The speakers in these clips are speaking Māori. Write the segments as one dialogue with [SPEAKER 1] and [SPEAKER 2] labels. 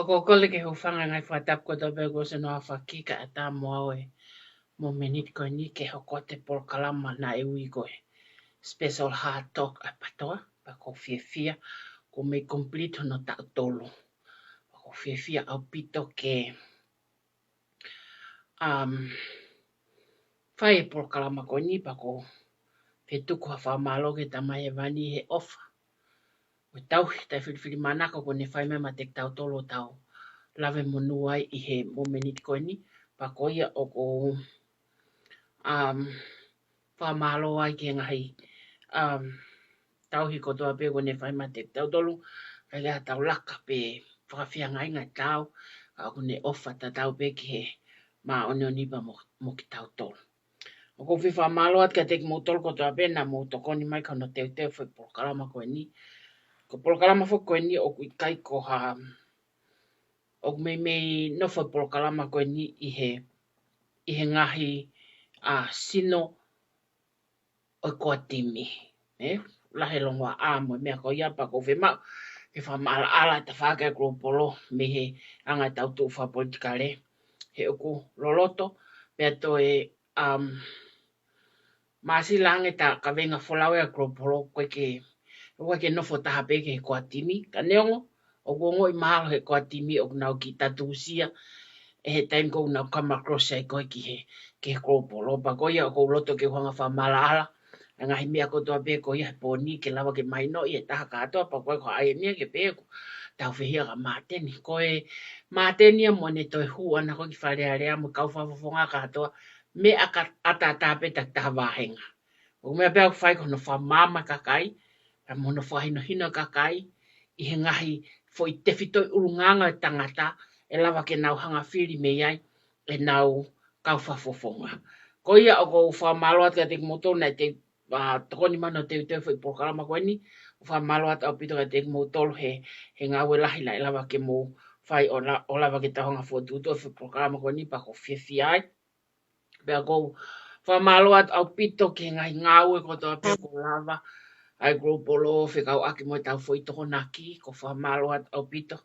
[SPEAKER 1] ko kole ke ho fanga ngai whatap ko tope ko se no awhakika a tā moa oe. Mo menit ko ni ke ho kote por kalama na e ui koe. Special hard talk a patoa, pa ko fia ko me complete no ta tolo. Pa ko fia au pito ke whai por kalama ko ni pa ko he tuku ha whamalo ke tamai e vani he ofa. O tau, tai whiriwhiri manako ko ne whai mema te tau tolo tau. Lawe monu ai i he momenit ko ni, pa ko ia o ko whamalo ai ke ngahi tau hi kotoa pe ko ne whai ma te tau tolo. Kai ha tau laka pe whakawhia ngai ngai tau, ka ko ne ofa ta tau pe ki he ma one onipa mo ki tau tolo. O ko whiwha malo at ka teki mōtolo kotoa pe na mō tokoni mai ka no teu whai polokalama koe ni. Ko polokalama whai koe ni o kui kai ko ha o mei no whai polokalama koe ni i he ngahi sino o koa timi. Lahe longwa mo mea ko iapa ko whemau. He whamala ala ta whākai kuro polo me he anga tau tū wha politikare. He oku loloto, pia to maasi lange ta ka venga wholawe a kuro polo koe ke nofo taha peke he koa timi. Ka neongo, o kuongo i mahalo he koa timi o kunau ki tatusia. E he time ko unau come across ai koe ki he kuro polo. Pa koe ia o kou loto ke huanga whamala ala. Ngahi mea kotoa pe ko ia he pōni ke lawa ke maino i he taha katoa. Pa koe ko ae mea ke pēku. Tau whihia ka māteni. Koe māteni a mone toi hu ana koe ki wharea rea mo kau whawhawhonga katoa. Me ata tāpe tak taha wāhenga. O mea pēku whai kono whamama kakai. Ka mono whahino hino kakai. I he ngahi fo i te whitoi urunganga e tangata. E lawa ke nau hanga whiri me iai. E nau kau whawhawhonga. Ko ia o kou whamalo at ka te kumoto na te tokoni mana te whai pōkalama koe ni. Whamalo at au pito ka te kumotolo he ngāwe lahi lai lawa ke mō whai o lawa ke tahonga whuatuto whai pōkalama koe ni pa ko whiawhia ai. Pea kou whamalo at au pito ke ngai ngāwe kotoa pe ko lava. Ai gropolo whikau aki mo tau whai toko naki ko whamalo at au pito.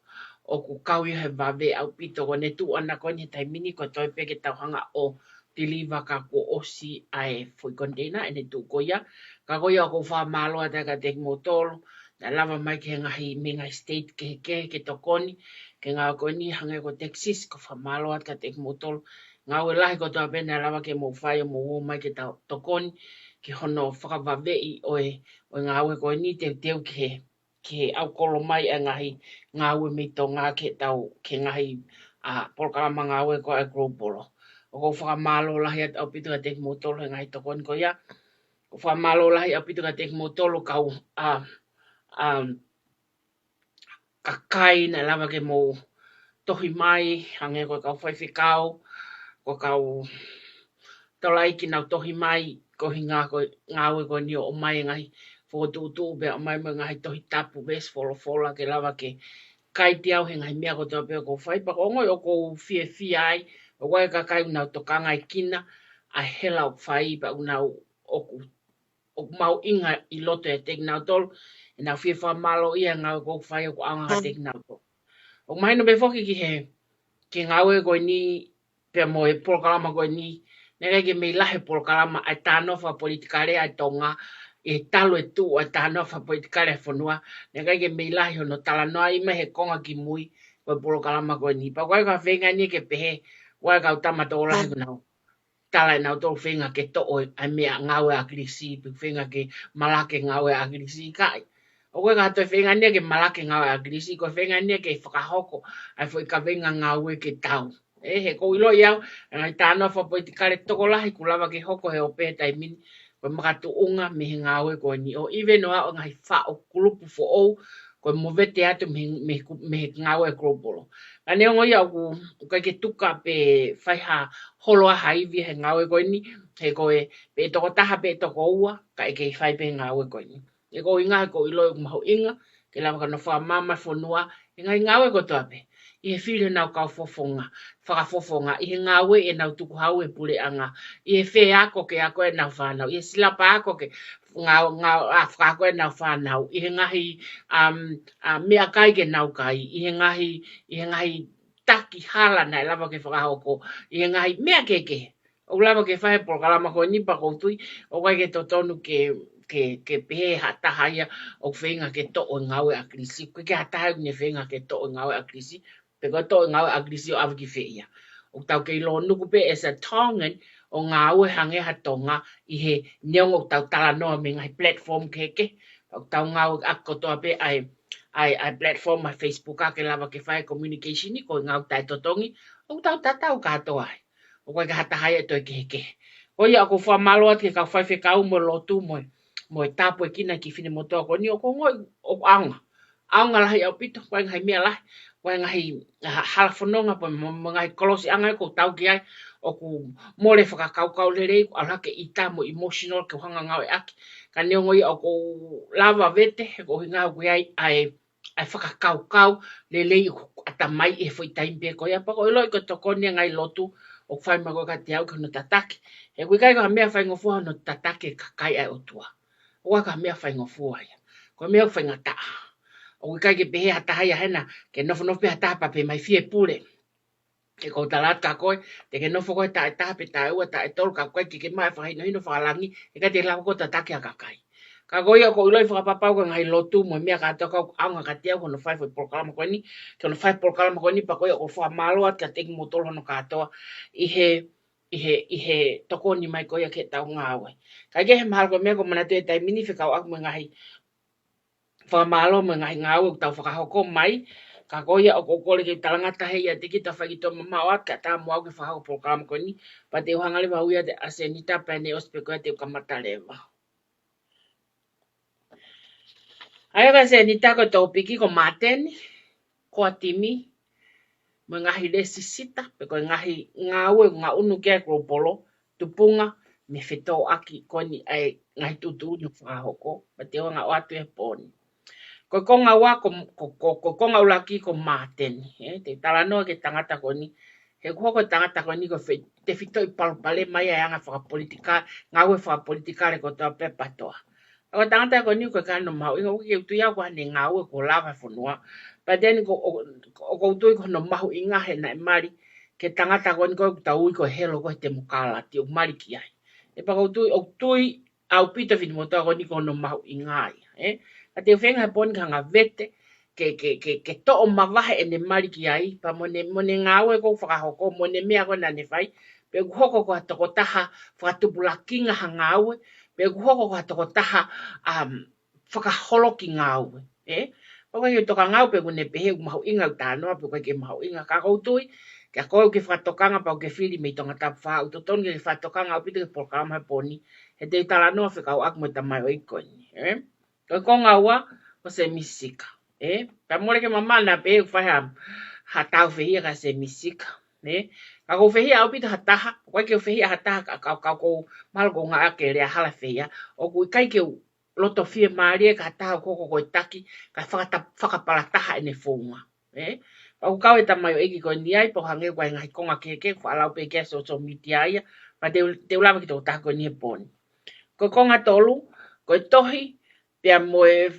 [SPEAKER 1] O ku kaui he wawe au pito ko ne tu ana koe ni taimini ko toi pe ke tauhanga o deliver ka ko osi ai foi container ene tu koia ka koia ko fa malo ata ka tek motolo na lava mai ke ngahi me ngai state ke tokoni ke nga ko ni hanga ko Texas ko fa malo ata ka tek motolo nga we lahi ko to apena lava ke mo fai mo mai ke tokoni ke hono fa va ve o nga we ko ni te ke au kolo mai ngahi nga we me to nga ke tau ke ngahi polkalama nga we ko agropolo o ko whamalo lahi at au pito ka tek motolo he ngai tokon ko ia. Ko whamalo lahi au pito ka tek motolo kau kakai na lava ke mo tohi mai hange ko kau whaiwhikau ko kau tolai ki nau tohi mai ko hi ngāwe ko ni o mai ngai whotutu be o mai ngai tohi tapu bes fola ke lava ke kai tiau he ngai mea ko tō peo ko whai pa ko ngoi o ko fia ai o wai ka kai unau tokanga i kina a hela o whai pa unau o mau inga i loto e tek nau tolu e nau fia whamalo ia ngau ko whai o ko anga ha tek nau tolu. O mahino be whoki ki he ke ngau e koe ni pia mo e polokalama koe ni nere ke mei lahe polokalama ai tānofa politikare ai tonga e talo e tu ai tānofa politikare ai whanua nere ke mei lahe hono tala noa ima he konga ki mui koe polokalama koe ni pa koe ka whenga ni ke pehe wai kau tamata o lahi kunau. Tala nau tō whenga ke to o ai mea ngawe a krisi, pi whenga ke malake ngawe a krisi kai. O koe ka tō whenga nia ke malake ngawe a krisi, ko whenga nia ke whakahoko, ai fwoi ka whenga ngawe ke tau. He ko ilo iau, ngai tānoa whapoitikare toko lahi kulawa ke hoko he ope tai mini, koe makatu unga me he ngawe koe ni. O iwe noa o ngai wha o kulupu fo ou, koe mowete atu me he ngawe kropolo. Ka neongo ia ku kai ke tuka pe whaiha holoa haivi he ngawe koe ni, he koe pe toko taha pe toko ua, ka eke whai pe ngawe koe ni. E ko inga he ko ilo maho inga, ke lama ka no wha mama whanua, e ngai ngawe ko toa pe. I he while nau kau fofonga, whakafofonga, I he ngāwe e nau tuku hau e pule anga, I he whē ako ke ako e nau whanau, I he silapa ako ke whakako e nau whanau, I he ngahi mea kai ke nau kai, I he ngahi taki hala nai lava ke whakahoko, I he ngahi mea keke, o lava ke whahe prokalama koe nipa koutui, o kai ke totonu ke pehe hataha ia o whenga ke to o ngawe a krisi. Koe ke hataha ne whenga ke to o ngawe a krisi. Pe koe to o ngawe a krisi o awaki whea. O tau ke ilo nuku pe as a tongan o ngawe hange hatonga I he neong o tau tala noa me ngai platform keke. O tau ngawe a kotoa pe ai platform ai Facebook a ke lava ke whae communication ni koe ngau tai totongi. O tau tatau katoa ai. O koe ke hataha ia toi ke heke. O ia ko wha maloa ke kau whai whekau mo lotu moe. Mo e tapu e kina ki whine motoa ko ni o ko ngoi o aunga. Aunga lahi au pito, koe ngai mea lahi. Koe ngai hala whanonga po ngai kolosi angai ko tau ki ai. O ku mole whakakaukau lerei, alake I tā mo emotional ke hanga ngau e aki. Ka neo ngoi o ko lava vete, ko hinga ko ai ai whakakaukau lerei atamai e fwoi taimpe ko ia. Pako iloi ko tokoni ngai lotu o whai mago ka te au ka no tatake. E kui kai ko mea whai ngofua no tatake ka kai ai o tua. Oa ka mea whai ngofua ia. Ko mea whai ngata. O kui kai ke pehe hataha ia hena, ke nofo pe hataha pa pe mai fie pule. Ke kou talat ka koe, te ke nofo koe tae taha pe tae ua tae tolu ka koe ki ke mai whahino hino whakalangi, e ka te lau ko tatake a kakai. Ka koe ia ko iloi whakapapau ka ngai lotu mo mea ka tokau aunga ka te au kono whai whai prokalama koe ni, kono whai prokalama koe ni pa koe o wha maloat ka teki motolo hono katoa, I he toko ni mai koe ke tau ngāwe. Ka ke he mahal koe mea ko manatu e tai mini whikau aku me ngahi whamalo me ngahi ngāwe tau whakahoko mai, ka koe ia o kokole ke talangata hei a tiki ta whakito mamaoat ka tā mua ke whahau prokalama koe ni, pa te uhangale wa huia te asenita pane ospe koe te ukamata lewa. Aia ka asenita koe tau piki ko mateni, ko atimi, me ngahi lesi sita, pe koe ngahi ngāwe ngā unu kia kropolo, tupunga, me whetō aki koni ai ngahi tutu unu whahoko, pa te o ngā watu e poni. Ko konga wa ko konga ulaki ko mateni, te talanoa ke tangata koni, he kuhoko tangata koni ko te whito I palpale mai ai anga whakapolitika, ngawe whakapolitikare ko toa pepatoa. Ko tangata koni ko kano mau, inga uki utu iau ko hane ngawe ko lava whanua, pa teni ko utui ko no mahu inga he na mari, ke tangata koni ko tau ko helo ko te mukala, ti o mari ki ai. E pa ko utui au pita whiti motoa koni ko no mahu inga ai, A te whenga poni ka ngā vete, ke to o mawahe e ne mari ki ai, pa mone ngāwe ko whakahoko, mone mea ko nane whai, pe kuhoko ko hatoko taha whakatupulakinga ha ngāwe, pe kuhoko ko hatoko taha whakaholo ki ngāwe. Pako i toka ngāwe pe kune pehe mahu inga utanoa, pe koe ke mahu inga kakautui, ke koe ke whatokanga pa ke whiri mei tonga tapu wha, utotoni ke whatokanga au pita ke porkalama poni, he te talanoa whikau aku mo tamai o ikoni. Koe konga ua, ko se misika. Pa mole ke mamana pe whai ha tau whehia ka se misika. Ka kou whehia au pita hataha, koe ke whehia hataha ka kou mahalo ko ngā ake rea hala whehia, o kui kai ke loto whie maarie ka hataha koko koe taki, ka whakapalataha ene whunga. Pa kukau e tamai o eki koe ni ai, po hange koe ngai konga keke, whaalau pe kia social media ia, pa te ulawa ki tō taha koe ni he poni. Koe konga tolu, koe tohi, pia moe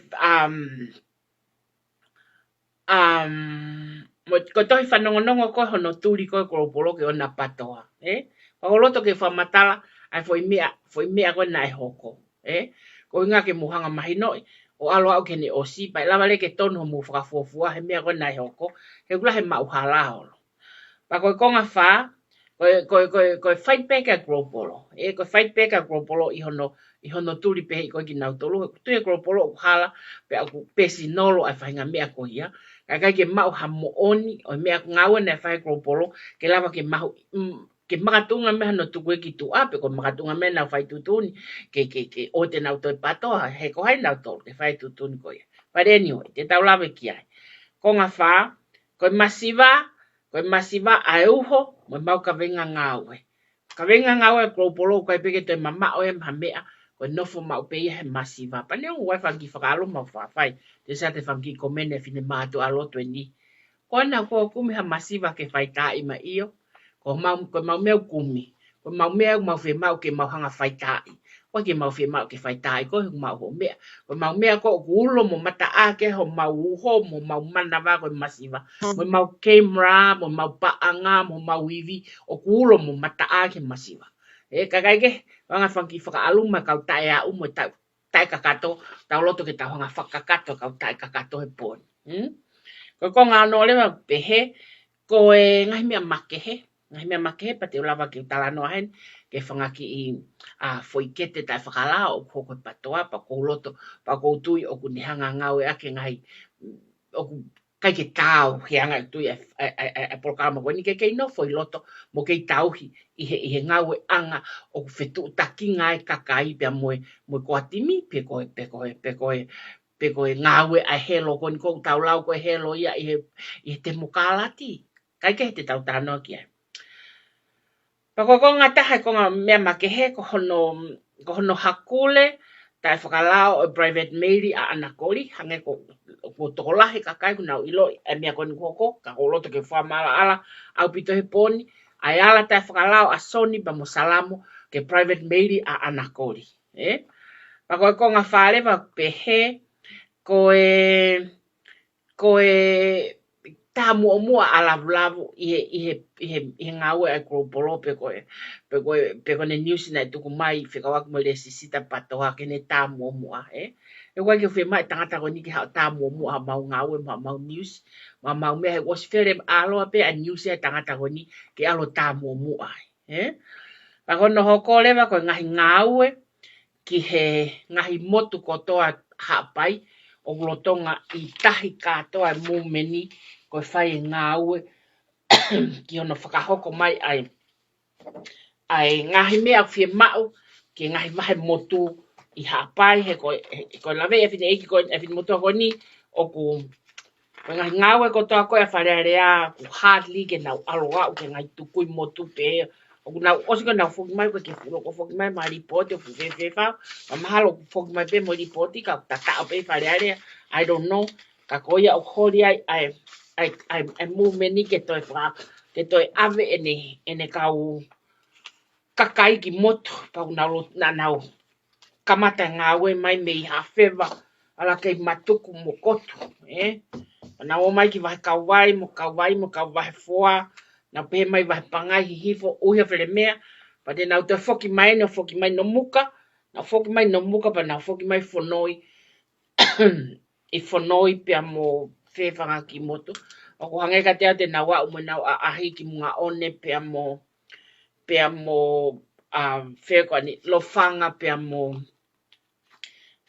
[SPEAKER 1] ko tohi whanongonongo koe hono tūri koe koropolo ke ona patoa. Pakoloto ke whamatala ai foi mea koe nai hoko. Ko inga ke muhanga mahinoi o alo au kene o si pai lava le ke tonu mu whakafuafua he mea koe nai hoko he kula he mauhala holo. Pa koe konga wha koe fight back a koropolo. Koe fight back a koropolo i hono tūri pehe i koe ki nau tolu. Tu e koropolo o hala pe aku pesi nolo ai whahinga mea ko ia. Kai ke mau ha mooni o mea ngawe na whai koropolo ke lava ke mahu ke makatunga mea no tuku e ki tu ape ko makatunga mea na whai tutuni ke o te nau toi patoa he ko hai nau tolu ke whai tutuni ko ia. But anyway, te tau lave ki ai. Ko ngā wha, koe masiva ai uho mo mau ka venga ngawe. Ka venga ngawe koropolo koe peke toi mama o e mha mea ko nofo mau pe he masiva. Pa neo wai whangi whakalo mau whawhai. Te sa te whangi komene fine mātu alo tue ni. Kona ko kumi ha masiva ke whaitai ma iyo. Ko mau mea kumi. Ko mau mea mau whi mau ke mau hanga whaitai. Ko ke mau whi mau ke whaitai ko mau ho mea. Ko mau mea ko ulo mo mata ake ho mau uho mo mau manawa ko masiva. Mo mau camera, mo mau paanga, mo mau wivi. O ulo mo mata ake masiva. E kakai ke wanga whanki whakaaluma kau tae a umo tae kakato. Tau loto ke tau hanga whakakato kau tae kakato he poni. Ko ngā no lewa pehe. Ko ngahi mea makehe. Ngahi mea makehe pa te ulawa ki utala noa hen. Ke whangaki i whoikete tai whakalao o koko patoa pa kou loto pa kou tui o ku nehanga ngau e ake ngahi o ku kai ke tau he anga tui e polkalama koe ni ke kei no foi loto mo kei tauhi i he ngau e anga o ku whetu taki ngai kakai pia moe koatimi pe koe ngau e a helo ko ni kou tau lau koe helo ia i he te mokalati. Kai ke he te tau tānoa ki ai. Pako ko ngā taha ko ngā mea makehe ko hono hakule tai whakalao o private maidi a anakori hange ko tokolahi kakai ko nau ilo e mea koni koko ka koloto ke whamala ala au pito he poni ai ala tai whakalao a soni pa mo salamo ke private maidi a anakori. Pako ko ngā whalewa pehe ko ta mua ala lavu i he ngau e kropolo pe ko ne news na tuku mai whikawak mo le sisita patoa ke ne ta mua e koe ke whi mai tangata ko ni ki hao ta mua ha mau ngau e mau news mau mea he was fere alo pe a news e tangata ko ni ke alo ta mua pa kono hoko lewa ko ngahi ngau e ki he ngahi motu kotoa hapai o lotonga i tahi katoa mu meni ko whai ngā ue ki ono whakahoko mai ai ngahi mea whie mau ki ngahi mahe motu i hapai he ko lawe e whine eki ko e whine motu ako ni o ku ngahi ngā ue ko toa koe a wharearea ku hardly ke nau aloa o ke ngai tukui motu pe o ku nau osi ko nau whoki mai ko ke whino ko whoki mai ma ripoti o whiwewhewhau ma mahalo ku whoki mai pe mo ripoti ka tata o pe wharearea I don't know ka koia o hori ai mu meni ke toi ave ene kau kakai ki moto pa nau kamata ngā ue mai mei ha whewa ala kei matuku mo kotu na o mai ki wahe kauwai mo wahe foa na pehe mai wahe pangai hifo uhi where mea pa te nau te whoki mai no muka na whoki mai no muka pa na whoki mai whanoi i whanoi pia mo whewhanga ki moto o ko hange ka te na wa ume nau a ahi ki mga one pia mo whekoani lofanga pia mo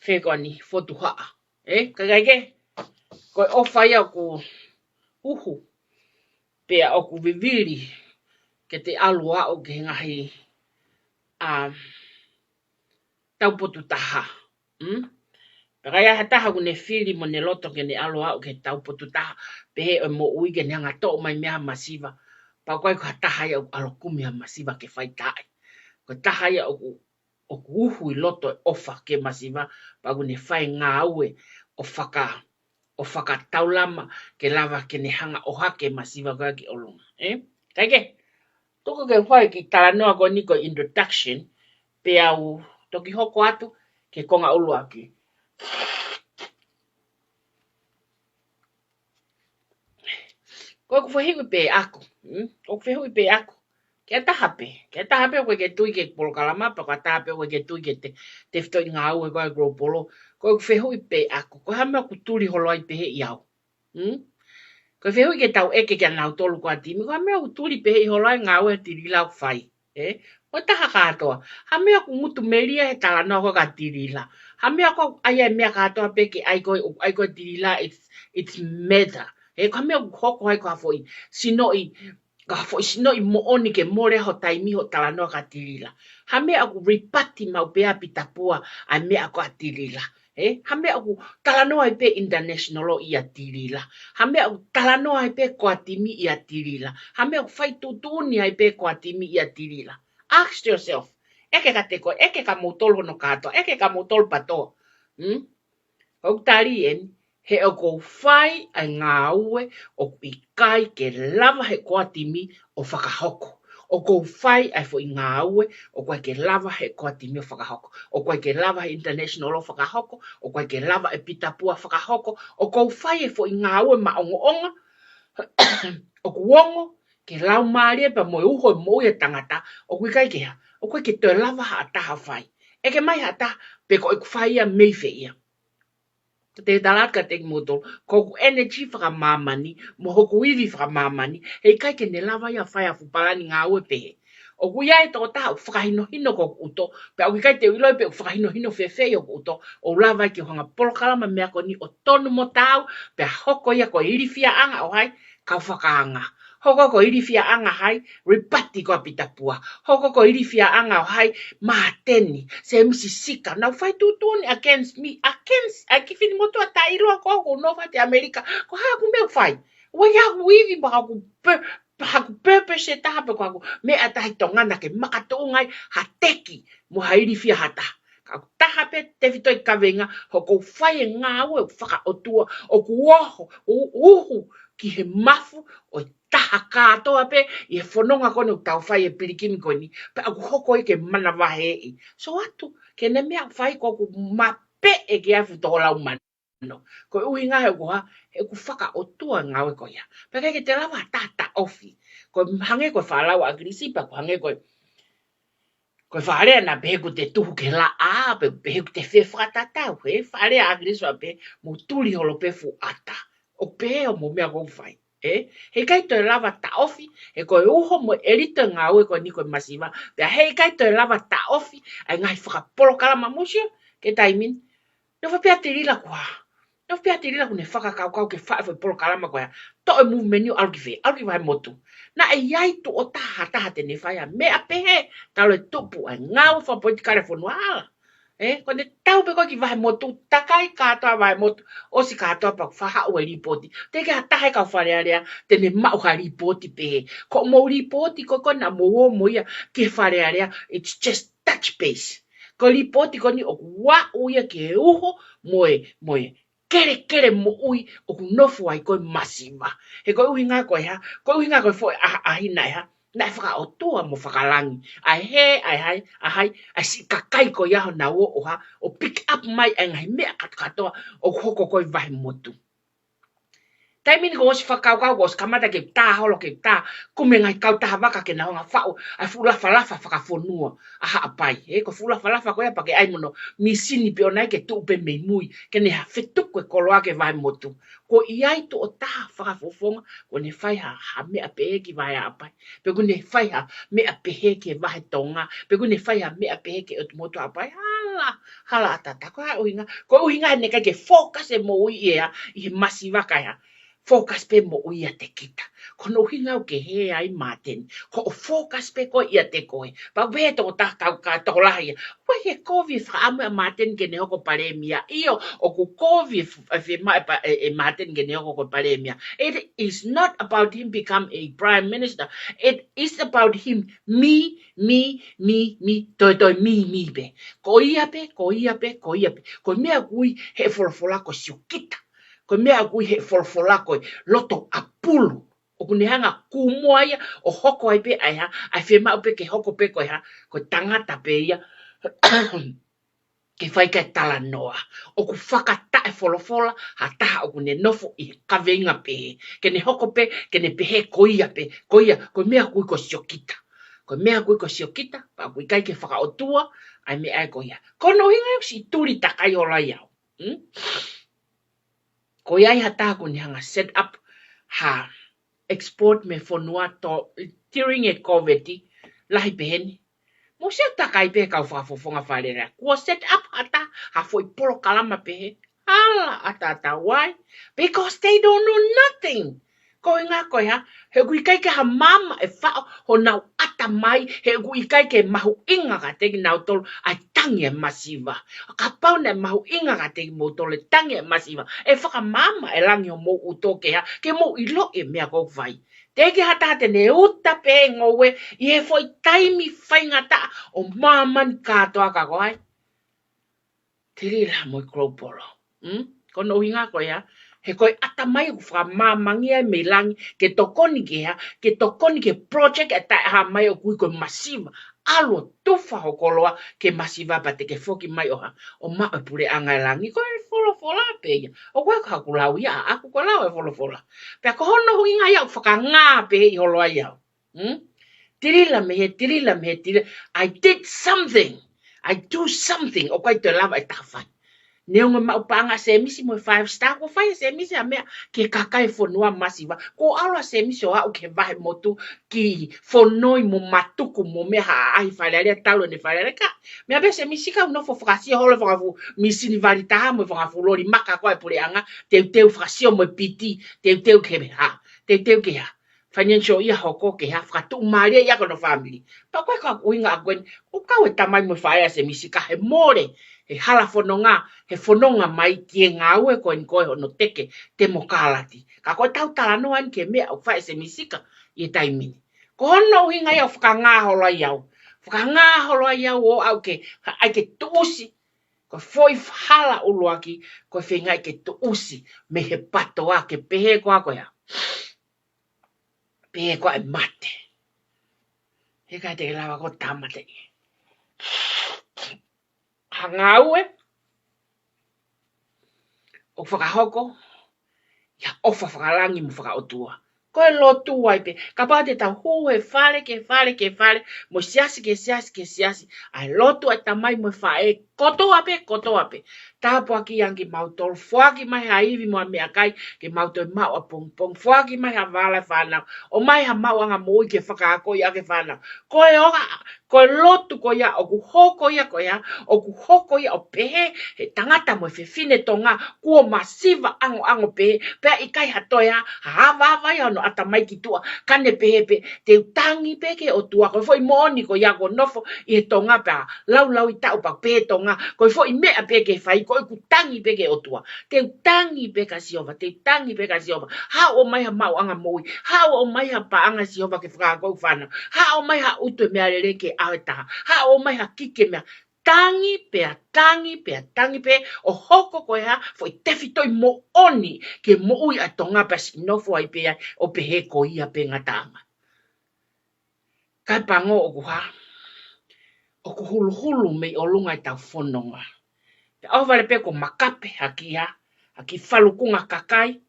[SPEAKER 1] whekoani whotuhaa kagaike ko ofai au ku uhu pia o ku viviri ke te alua o ke ngahi taupotu taha Pagaya hataha ku ne fili mo ne loto ke ne aloha o ke taupotu taha pehe o mo ui ke ne hanga to mai mea masiva. Pa koe ko hataha ia o alokumi ha masiva ke whaitai. Ko taha ia o ku uhu i loto e ofa ke masiva pa ku ne whai ngā ue o whaka taulama ke lava ke ne hanga oha ke masiva koe ki olunga. Kaike, toko ke whai ki talanoa ko niko introduction pe au toki hoko atu ke konga ulu aki. Ko whahiwi pe ako. Ko whahiwi pe ako. Kia tahape koe ke tui ke polokalama, pa koe tahape koe ke tui ke te whitoi ngā ue koe gropolo. Ko whahiwi pe ako. Ko hamea ku turi holoi pehe i au. Ko whahiwi ke tau eke kia nau tolu kua timi. Ko hamea ku turi pehe i holoi ngā ue tirila ku whai. Ko taha katoa. Hamea ku mutu meria he talanoa ko ka tirila. Hamea ko aia mea katoa pe ke ai koe tirila it's meta. Ko hamea ku hoko hai ko hafoi sinoi mo oni ke more ho taimi ho talanoa ka tirila. Hamea ku ripati mau pea pitapua ai mea ko tirila. Hamea ku talanoa pe international o ia tirila. Hamea ku talanoa pe ko atimi ia tirila. Hamea ku fai tutuni ai pe ko atimi ia tirila. Ask yourself, eke ka motolo no katoa, eke ka motolo patoa. Ko tari he o kou whai ai ngā ue o i kai ke lava he koatimi o whakahoko. O kou whai ai fo i ngā ue o koe ke lava he koatimi o whakahoko. O koe ke lava he international o whakahoko. O koe ke lava e pitapua whakahoko. O kou whai e fo i ngā ue maongo-onga. O kuongo ke lau maaria pa moe uho mo e tangata. O koe kai ke ha. O koe ke te lava ha taha whai. E ke mai ha taha pe ko i whai ia meife ia. Te talaka te moto, ko energy whakamamani, mo hoku iwi whakamamani, hei kai ke ne lava ia whai a whupalani ngā ue pehe. O kuia e tō taha whakahinohino ko uto, pe au kai te wiloi pe whakahinohino whewhei o uto, o lava ki hanga polokalama mea ko ni o tonu mo tau, pe hoko ia ko iriwhia anga o hai, kau whakaanga. Hoko ko iriwhia anga hai, ripati ko apitapua. Hoko ko iriwhia anga o hai, maateni, se misi sika. Nau whai tūtūni against me, against, a kifini motu a tairoa ko no whai te Amerika, ko haa ku meu whai. Wai haku iwi ba haku purpose e taha pe ko haku me a tahi tongana ke makatoungai ha teki mo ha iriwhia hata. Ka taha pe te vitoi kawenga, hoko whai e ngā ue whaka otua, o kuoho, o uhu, ki he mafu, o taha kātoa pe, i he whanonga kone o tau whai e pirikimi koni, pe aku hoko e ke mana wahe e. So atu, ke ne mea whai ko ku mape e ke afu toho lau mano. Ko uhi ngā he koha, he ku whaka o tua ngā we ko ia. Pe ke te lawa tata ofi. Ko hange ko whalau agrisi, pa ko hange ko wharea na peheku te tuhu ke la a, peheku te whewhata he wharea agrisi wa pe, mo turi holo pe fu ata. O pe o mo mea kou whai. He kai toi lava ta ofi, he koe uho mo erita ngā ue koe ni koe masiva, pia he kai toi lava ta ofi, ai ngai whakapolo kalama musio, ke taimin, no wha pia te rila kua, no pia te rila kune whakakau ke whae polo kalama koe, to e movement yu alki vai motu, na e iai tu o taha te ne whaia, mea pehe, talo e tupu, ai ngau whapoiti kare whanua ala. Ko ne tau pe ko ki vai motu takai katoa vai motu o si katoa pa whaha ue ripoti. Te ke hatahe kau wharearea te ne mau ha ripoti pe. Ko mo ripoti ko na mo o mo ia ke wharearea, it's just touch base. Ko ripoti ko ni o wa uia ke uho moe kere mo ui o ku nofu ai koe masiva. He koe uhi ngā koe ha, koe uhi ngā koe fo ahina ha. Nai whaka o tua mo whakalangi. Ai si kakai ko iaho na o ha, o pick up mai ai ngai mea katoa o hoko koe vahe motu. Taimini ko osi whakaukau ko osi kamata ke tā holo ke tā, kume ngai kau taha waka ke na honga whao, ai fulafa whakafonua, aha apai. Ko fulafa ko ia pake ai mono, misini pe onai ke tuupe mei mui, ke ne ha whetuku e koloa ke vahe motu. Ko iai tu o taha whakafofonga, ko ne whaiha ha mea pehe ki vahe apai. Pe ko ne whaiha mea pehe ke vahe tonga, pe ko ne whaiha mea pehe ke otumoto apai. Hala atata, ko uhinga ne kai ke focus e mo ui ea, i he masiva kai ha. Focus pe mo ia te kita. Ko no hinga o ke he ai maten. Ko o focus pe ko ia te koe. Pa we to ta ka to lahi. Wa he COVID fra ama maten ke ne hoko paremia. Io o ku COVID fe maten ke ne hoko paremia. It is not about him become a prime minister. It is about him me. Toi me be. Ko ia pe. Ko mea kui he fola ko siu kita. Ko mea kui he folfola koe loto apulu. O kune hanga kumoa ia o hoko ai pe ai ha. Ai whima upe ke hoko pe koe ha. Ko tangata pe ia. Ke whai kai tala noa. O ku whakata e folofola ha taha o kune nofo i kawenga pe. Ke ne hoko pe, ke ne pehe koia pe. Ko mea kui ko siokita. Ko mea kui ko siokita. Pa kui kai ke whakaotua. Ai mea ai koia. Ko no hinga eu si turi takai o lai au. Ko iai hata ko ni hanga set up ha export me fonua to during it COVID lahi peheni. Mo se takai pe kau whafofonga wharerea. Ko set up hata ha foi polo kalama pehe. Hala atata. Why? Because they don't know nothing. Ko inga koe ha, he kui kai ke ha mama e whao ho nau ata mai, he kui kai ke mahu inga ka teki nau tolu ai tangi e masiva. Ka pau ne mahu inga ka teki mo tolu e tangi e masiva. E whaka mama e langi o mo uto ke ha, ke mo ilo e mea kou vai. Teki hata ne uta pe ngowe, i he foi taimi whaingata o mamani katoa ka koe. Tirira mo i kropolo. Ko no hinga koe ha, He koe ata mai ku whamamangi ai me langi ke tokoni ke ha, ke tokoni ke project e tai ha mai o kui koe masiva. Alo tufa ho koloa ke masiva pa te ke foki mai oha. O ma e pure angai langi koe fola pe ia. O koe ka kulau ia, aku ko lau e fola. Pea ko hono hui ngai au whakangā pe i holo ai au. Tirila me he, I did something. I do something. O kai te lava e tawhai. Neonga maupanga se misi mo 5 star. Ko whai se misi a mea ke kakai whanua masiva. Ko aula se misi o au ke vahe motu ki whanoi mo matuku mo mea ha ahi wharearea talo ne wharearea ka. Mea be se misi ka unofo whakasia holo whakafu misi ni varitaha mo whakafu lori maka koe pureanga. Teu whakasio mo piti. Teu ke ha. Teu ke ha. Financial ia hoko ke ha whakatu maria ia kono family. Pa koe ka kuinga a gwen. O kau e tamai mo whaea se misi ka he more. He hala whanonga, he whanonga mai ki ngā ue koe ni koe hono teke te mokalati. Ka koe tau tala noa ni ke mea au whae se misika i e taimini. Ko hono hinga iau whakangāholo ai au. Whakangāholo ai au o au ke ai ke tuusi. Ko foi hala uluaki ko whengai ke tuusi me he pato a ke pehe koa koe a. Pehe koa e mate. He kai te lawa ko tamate i. Hanga ue. O whakahoko, ia ofa whakalangi mo whakaotua. Koe lotu ai pe, ka pāte tau hū he whare, mo siasi ke siasi, ai lotu ai tamai mo whae, kotoa pe. Tāpua ki angi mautol, whaki mai ha iwi mo a mea kai, ke mautol mau a pong, whaki mai ha wala whanau, o mai ha mau anga moi ke whakaako i ake whanau. Koe oga, koe lotu ko ia, oku hoko ia o pehe, he tangata mo whine tonga, kua masiva ango pehe, pea i kai hatoia, hawa ia no ata mai ki tua, kane pehe pe, te utangi peke o tua, koe foi moni ko ia ko nofo, i he tonga pea, lau i tau pa pehe tonga, koe foi mea peke whai, koe kutangi peke o tua, te utangi peka siova, ha o mai ha mau anga moi, ha o mai ha pa anga siova ke whakaako whana, ha o mai ha utu mea rereke awetaha, ha o mai ha kike mea, tangi pe, o hoko koe ha, foi tewhitoi mo oni, ke mo ui a tonga pasi nofo ai pe ai, o pehe ko ia pe ngatanga. Kai pango o kuha, o kuhulu mei o lunga i tau whanonga. Pe au vare pe ko makape haki ha, haki whalukunga kakai,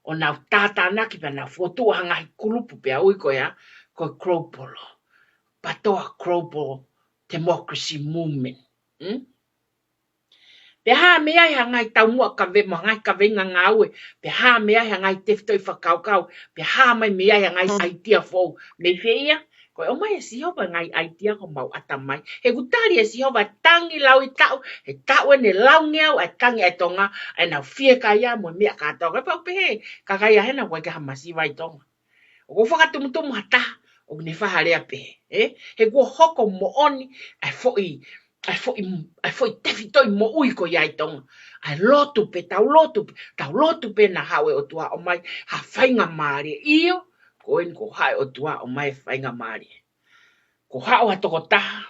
[SPEAKER 1] o nau tātānaki pe nau whotua hanga hi kulupu pe au i koe ha, koe Kropolo. Patoa Kropolo Democracy Movement. Pe ha mea i hangai tau mua ka ve, hangai ka venga ngā ue, pe ha mea i hangai teftoi whakaukau, pe ha mai mea i hangai aitia fōu. Me whia, koe o mai e sihoba ngai aitia ko mau ata mai. He kutari e sihoba tangi lau i tau, he tau e ne lau ngeau, e tangi e tonga, e nau fie ka ia mo mea ka tonga. Pa upe he, ka kai a hena koe ke hamasiwa i tonga. O ko whakatumutumu hata, o ne whaharea pe. He kua hoko mo oni, ai foi tewhitoi mo ui ko iai tonga. Ai lotu pe, tau lotu pe na hawe o tua o mai ha whainga maare. Iyo, ko en ko hae o tua o mai whainga maare. Ko hao hatoko taha,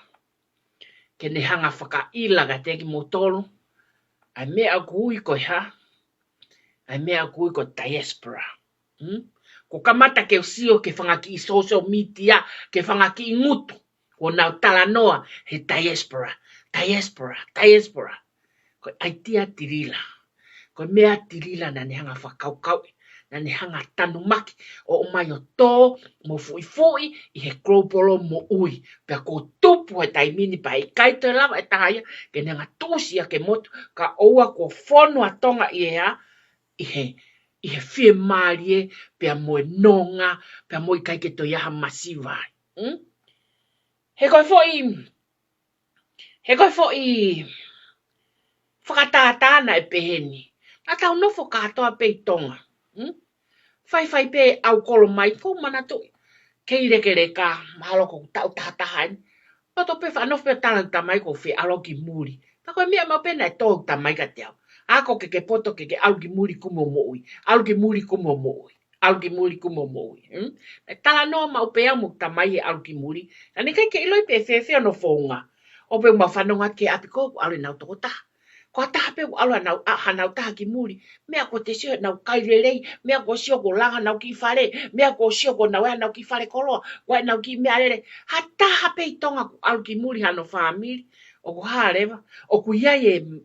[SPEAKER 1] ke ne hanga whakailaga teki mo tolu, ai mea kui ko ha, ai mea kui ko diaspora. Ko kamata ke usio ke whangaki i social media, ke whangaki i ngutu. Ko nau tala noa he diaspora. Ko aitia tirila. Ko mea tirila na ne hanga whakaukau. Na ne hanga tanumaki. O mai o tō, mo fui i he Kropolo mo ui. Pea ko tupu he taimini pa i kaito lava e tahaya. Ke ne nga tūsia ke motu. Ka oua ko whonua tonga i ea. I he whie maarie. Pea moe nonga. Pea moe kai ke to iaha masivai. He koe fōi whakatātāna e peheni. Nā tau nofo kātoa pei tonga. Whai pe au kolo mai ko mana tui. Kei reke ka mahaloko tau tātāhain. Pato pe whanofo pe tālanta mai ko whi aloki muri. Pa koe mea mau pena e tōu ta mai ka te au. Ako ke poto ke aluki muri kumo mo ui. E tala noa mau pea mo ta mai e aluki muri. Ani kai ke iloi pe whewhea no whonga. O pe uma whanonga ke apiko alu nau toko taha. Ko tape o ala na hana ta ki muri. Mea ko te sio na kairelei, mea ko sio ko langa na ki fare, mea ko sio ko na na ki fare kolo, wa na ki mea lele. Hata hape I tonga al ki muri hano family. O ko hareva, o ku ia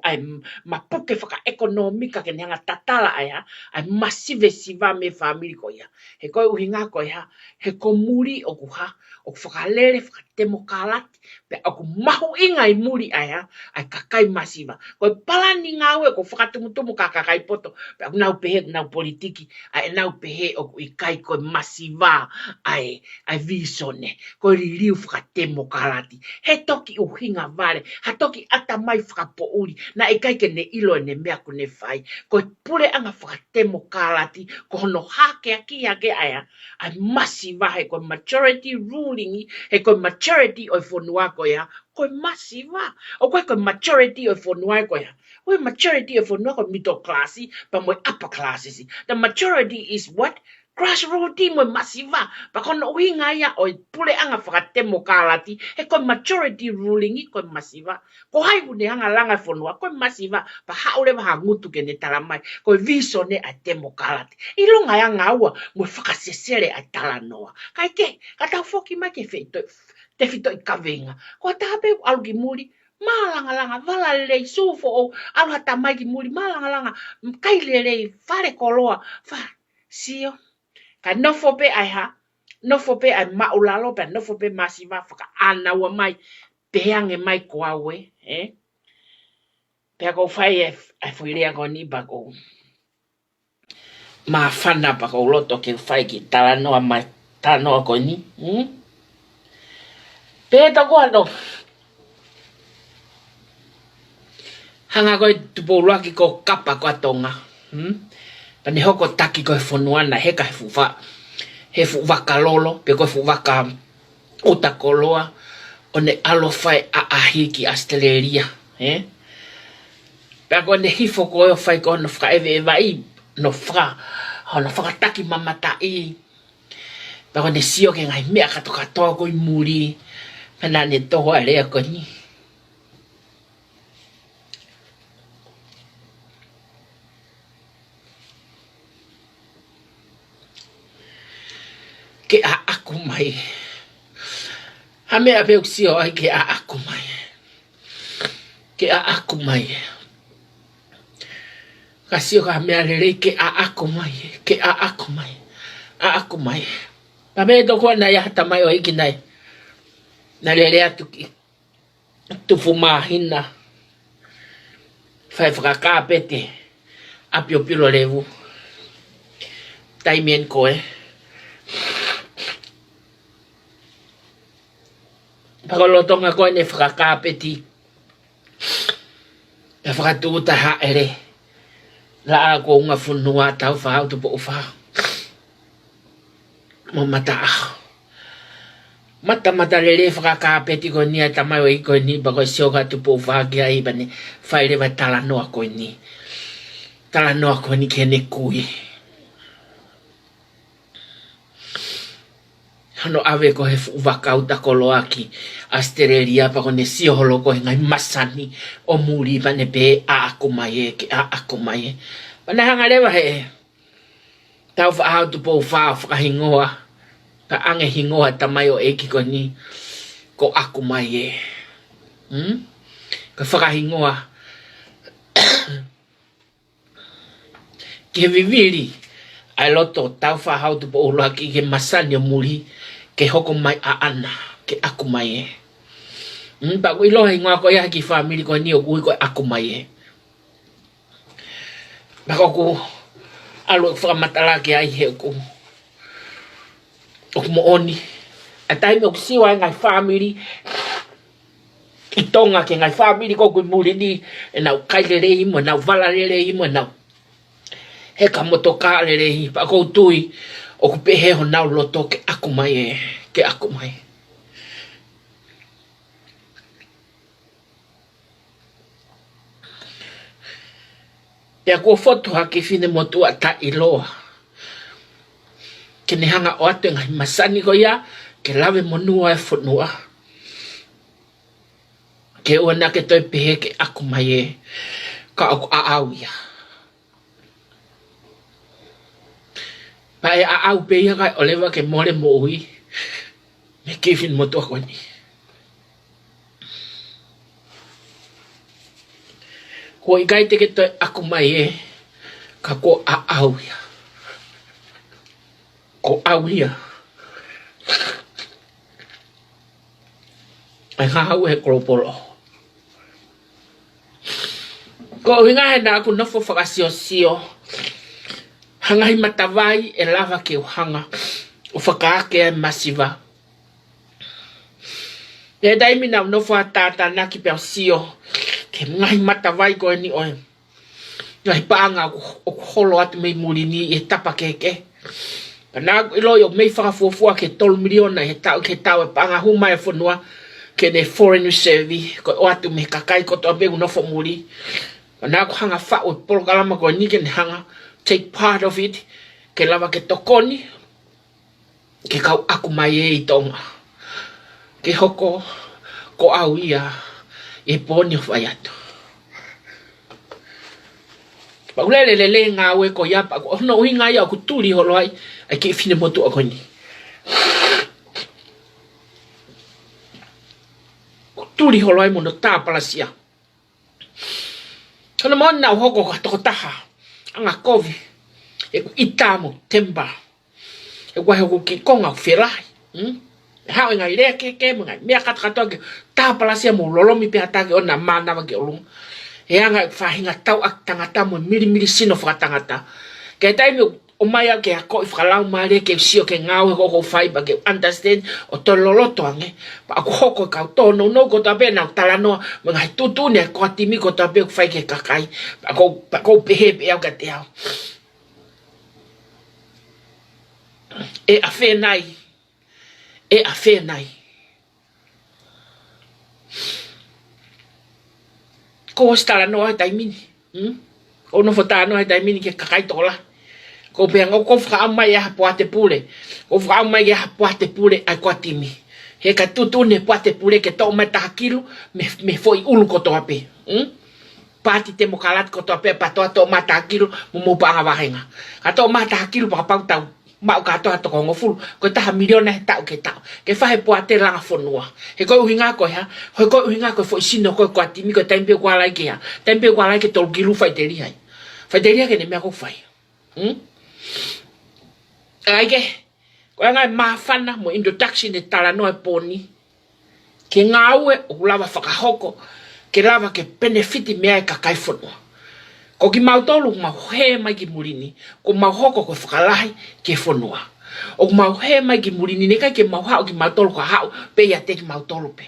[SPEAKER 1] ai mapuke whaka ekonomika ke neanga tatala ai ha, ai massive siva me family ko ia. He koe uhinga ko ia, he ko muri o ku ha, o ku whakalere, whakatemokalati, pe o ku mahu inga I muri ai ha, ai kakai masiva. Koe palani ngawe ko whakatumutumu ka kakai poto, pe o nau pehe, nau politiki, ai nau pehe o ku ikai koe masiva ai visone, koe ririu whakatemokalati. He toki uhinga vale, ha toki ata mai whakapouri, na e kai ke ne ilo ne mea ko ne whai. Ko pule anga whakatemokalati, ko hono hake a ki ake aia, ai masiva he ko majority ruling, he ko majority o whonua ko ia, ko masiva. O koe ko majority o whonua ko ia. Koe majority o whonua ko middle class, pa mo upper classes. The majority is what? Grassroots mo masiva. Pa kono uhinga ia o pule anga whakatemokalati, he ko majority ruling ko masiva. Ko hai une anga langa whonua, ko masiva. Pa haure waha ngutu ke ne talamai, ko viso ne a demokalati. Ilonga ia ngaua, mo whakasesere a talanoa. Kai ke, kata whoki mai ke wheto, te whito I kawenga. Ko tape aluki muri, malanga vala lei sufo o aluhata mai ki muri, malanga kai lei, fare koloa, fa, sio. Ka nofo pe ai ha, nofo pe ai maulalo pe nofo pe masiva whaka anaua mai, peange mai ko awe, Pe ko whai e whirea ko ni bako. Ma whana bako loto ke whai ki talanoa mai, talanoa ko ni, Pe tako ano, hanga koe tupouruaki ko kapa ko atonga, Pani hoko taki koe whonuana heka he fuwa kalolo, pe koe fuwa ka utakoloa, o ne alo whai a ahi ki Australia, Pe koe ne hifo koe o whai koe no whaka ewe ewai, no whaka, hono whakataki mamata I. Pe koe ne sio ke ngai mea katoa koe muri, pena ne toho a rea koe ni. Ke a aku mai. Ha mea peu sio ai ke a aku mai. Ke a aku mai. Ka sio ka mea lere ke a aku mai. Ke a aku mai. A aku mai. Pa mea toko na ia hata mai o iki nai. Na lere atu ki. Tufu mahina. Whai whakakapete. Apio pilo levu. Taimien koe. Pakolotonga koe ne whakakapeti. E whakatuuta haere. La a ko unga whunua tau whahau tupo o whahau. Mo mata aho. Mata lere whakakapeti koe ni a tamai o I koe ni. Bako sioka tupo o whahau ki a ibane. Whairewa talanoa koe ni. Talanoa koe ni kene kui. Hano awe ko he wakau takolo aki Australia pa kone siholo ko ngai masani o muri bane pe a aku mai ke a aku mai. Bana hanga lewa he. Tau whaau tupo whakahingoa. Pa ange hingoa tamai o eki ko ni ko aku mai Ka whakahingoa. Ke viviri. Ai loto tau whahau tupo uraki ke masani o muri. Ke hoko mai a ana, ke aku mai Pa kui loha ingoa ko ia ki family ko ni o kui ko aku mai Pa ko alu whakamatala ki ai he ku. O mo oni. A taime o siwa ngai family. I tonga ke ngai family ko kui muri ni. E nau kailere imo, nau valarere imo, nau. He ka motoka lere hi. Pa ko tui. O ku pehe ho nau loto ke aku mai Ke aku mai. Pea kua foto haki fine motua ta iloa. Ke ne hanga o atu ngai masani ko ia. Ke lawe monua e whanua. Ke ua na ke toi pehe ke aku mai ka o au ia. Pa e au pe ia kai o lewa ke mole mo ui. Me kifin mo toa koe ni. Ko i gai te ke toi aku mai e. Ka ko au ia. Ko au ia. Ai hau e kropolo. Ko hinga he na aku nofo whakasio sio. Hanga hi matawai e lava ke uhanga. O whakaake e masiva. E daimi na nofo a tata na ki peo sio. Ke ngai matawai ko e ni oe. Ngai paanga o holo atu mei muri ni e tapa keke. Pana ilo yo mei whakafuafua ke 3 miliona he tau ke tau e paanga huma e whanua. Ke ne foreign reserve ko o atu me kakai ko to abengu nofo muri. Pana ko hanga wha o polokalama ko ni ke ne hanga. Take part of it. Ke lava ke tokoni. Ke kau aku mai e i tonga. Ke hoko ko au ia e poni o whai atu. Pa ulele le ngā ue ko iapa. Ko ono ui ngā ia ku turi holo ai. Ai ke fine motu a koni. Ku turi holo ai mono tā palasia. Kana mona au hoko ka toko taha. Anga kovi. E ku itamo temba. E kwa heko ki konga u whelai. Hao e ngai rea ke mga. Mea katakatoa ke tā palasia mo lolomi pe hatake o na mānawa ke olunga. E anga whahinga tau ak tangata mo miri sino whakatangata. Ke taimi o mai au ke hako i whakalau maare ke sio ke ngau he koko whaiba ke understand o to loloto ange. Pa aku hoko kau tono no ko tabe na talanoa mga he tutune ko atimi ko tabe whai ke kakai. Pa ko pehe pe au ka te au. E a whenai. E a whenai. Ko stala no ai taimini. O no fota no ai taimini ke kakai tola. Ko pe ngo ko fra mai ya poate pule. Ko fra mai ya poate pule ai ko timi. He ka tutu ne poate pule ke to mata kilo me foi ulu ko to ape. Pati te mo kalat ko to ape pa to mata kilo mo pa nga henga. Ka to mata kilo pa pa tau. Mau ka to ko ngoful ko ta miliona ta ke ta ke fa he poate la fonua he ko hinga ko ha he ko hinga ko fo sino ko atimi ko tempe ko ala ke ha tempe ko ala ke to gilu faiteria ke ne me ko fai ai ke ko nga mafana mo introduction de talano e poni ke ngawe o lava whakahoko ke lava ke benefit mea ka kai fonua. Ko ki mautolu ma he mai ki murini ko mahoko ko whakalahi ke whanua. O mau he mai ki murini ne kai ke mauhao ki mautolu ka hao pe ia te ki mautolu pe.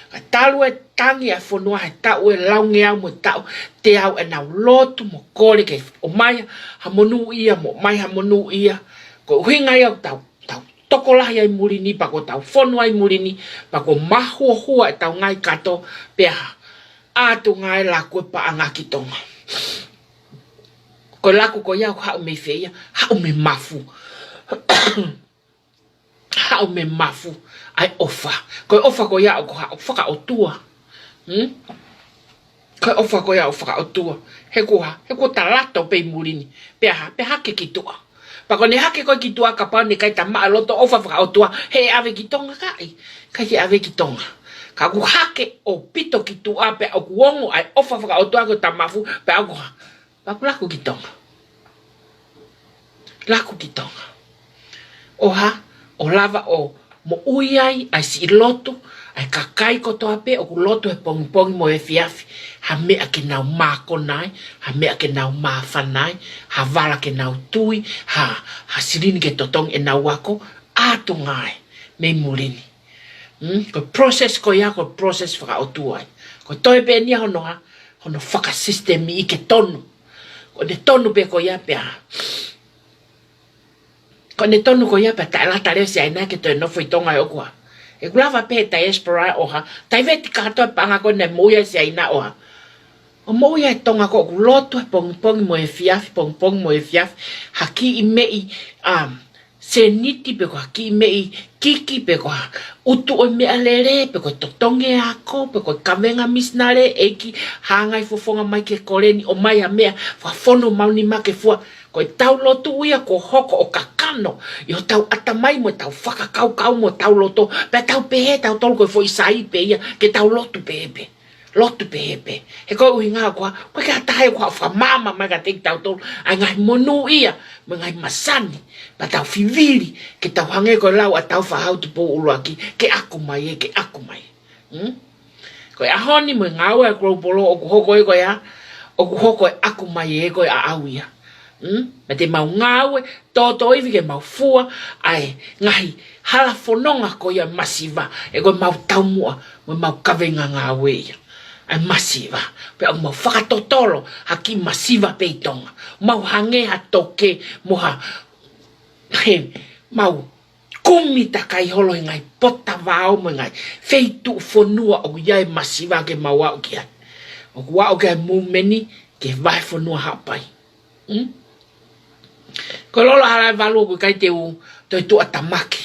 [SPEAKER 1] Ka talu e tangi a whanua he tau e launge au mo tau te au e nau lotu mo kore ke o mai ha monu ia mo mai ha monu ia. Ko huingai au tau toko lahi ai murini pa ko tau whanua ai murini pa ko mahua hua e tau ngai kato pe ha. Atu ngai la koe pa anga ki tonga. Ko laku ko ia hau me feia, hau me mafu. Hau me mafu. Ai ofa. Ko ofa ko ia ko hau whaka o tua. Ko ofa ko ia o whaka o tua. He ko talato pe murini. Pe hake ki tua. Pa ko ne hake ko ki tua ka pau ne kai ta maa loto ofa whaka o tua. He ave ki tonga kai. Kai ke ave ki tonga. Ka ku hake o pito ki tua pe au kuongo ai ofa whaka o tua ko ta mafu. Pe au ku laku ki tonga. Laku ki tonga. Oha, o lava o mo uiai ai si lotu, ai kakai ko to ape, o ku lotu e pongi mo e fiafi. Ha mea ke nau mako nai, ha mea ke nau mawhanai, ha vala ke nau tui, ha sirini ke totong e nau wako, atu ngai, me murini. Ko process ko ia, ko process whaka o tuai. Ko toi pe nia hono ha, hono whaka systemi i ke tonu. Ko ne tonu pe ko ia pe ha. Ko ne tonu ko ia pe ta la tare se aina ke to no foi tonga e okua. E kulava pe ta espera oha. Tai veti ka to panga ko ne moia se aina oha. O moia e tonga ko loto e pong mo e fiafi, pong mo e fiafi. Haki i mei se niti pe ko ki mei kiki pe ko utu o me alere pe ko totonge ako pe ko kavenga misnare eki hanga ifofonga mai ke koleni o mai a mea fa fono mauni make fua ko tau lotu uia ko hoko o kakano yo tau atamai mo tau whakakau kau mo tau loto pe tau pehe tau tolu ko foi sai pe ia ke tau lotu pepe lotu pepe he ko uinga ko ko ka tai ko fa mama mai ka tek tau tolu ai ngai monu ia mengai masani pa tau fivili ke tau hange ko lau a tau fa hau tu po uruaki ke aku mai ke aku mai ko a honi mo ngau e ko polo o ko hoko ko ya o ko hoko aku mai ko a auia me te mau ngau to iwi ke mau fua ai ngai hala fononga ko ya masiva e ko mau tau mua mo mau kavenga ngau ia ai masiva pe mau whakatotolo haki masiva peitonga mau hange ha toke moha he mau kumi takai holo ngai pota vao mo ngai feitu fonua o ia masiva ke mau au kia o wa o ke mu meni ke vai fonua hapai ko lolo hala valu ko kai te u to tu atamaki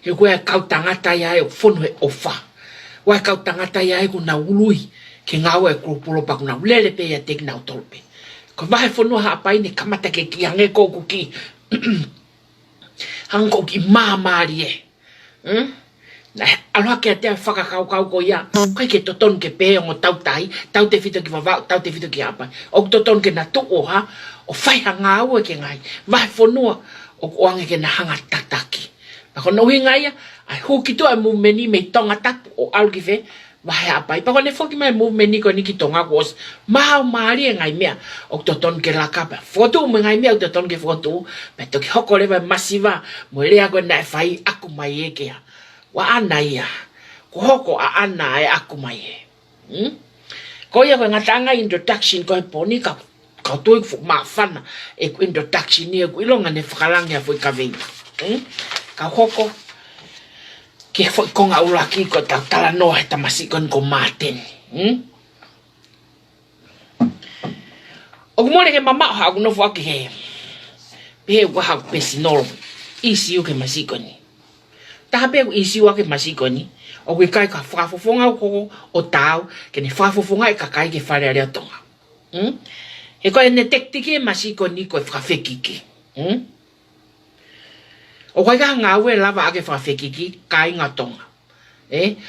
[SPEAKER 1] he ko ka tangata ya e fonu e ofa wa ka tangata ya e ko na ului ke ngau e krupulo pa kuna lele pe ya tek na tolpe ko vai fonu ha pai ne kamata ke ki ange ko ki hango ki mamari e na alwa ke te faka kau ko ya kai ke toton ke pe ngo tau tai tau te fito ki va tau te fito ki apa o toton ke na tu o ha o fai hanga o ke ngai vai fonu o ange ke na hanga tataki pa ko no hinga ya ai hu ki to a mu meni me tonga tap o algi ve vai apa pa ko ne foki mai movement ni ko ni ki tonga ko mau mari ngai mea o toton ke la kapa foto me ngai mea o toton ke foto pe to ki hoko le masiva mo le ago na fai aku mai e ke wa ana ia ko hoko a ana e aku mai e ko ia ko ngatanga introduction ko poni ka ka to fu ma fana e ko introduction ni ko ilonga ne fakalang ya foi ka vei ka hoko ke foi konga ulaki ko tala no eta masikon ko maten o mo le ke mama ha no fo ki he pe wa ha pesinol isi o ke masikoni ta pe isi o ke masikoni o ke kai ka fa fofonga ko o tau ke ne fa fofonga e ka kai ke fa le tonga e ko ne tektiki masikoni ko fa fekiki o kai ka ngawe lava ke fa fekiki kai ngatonga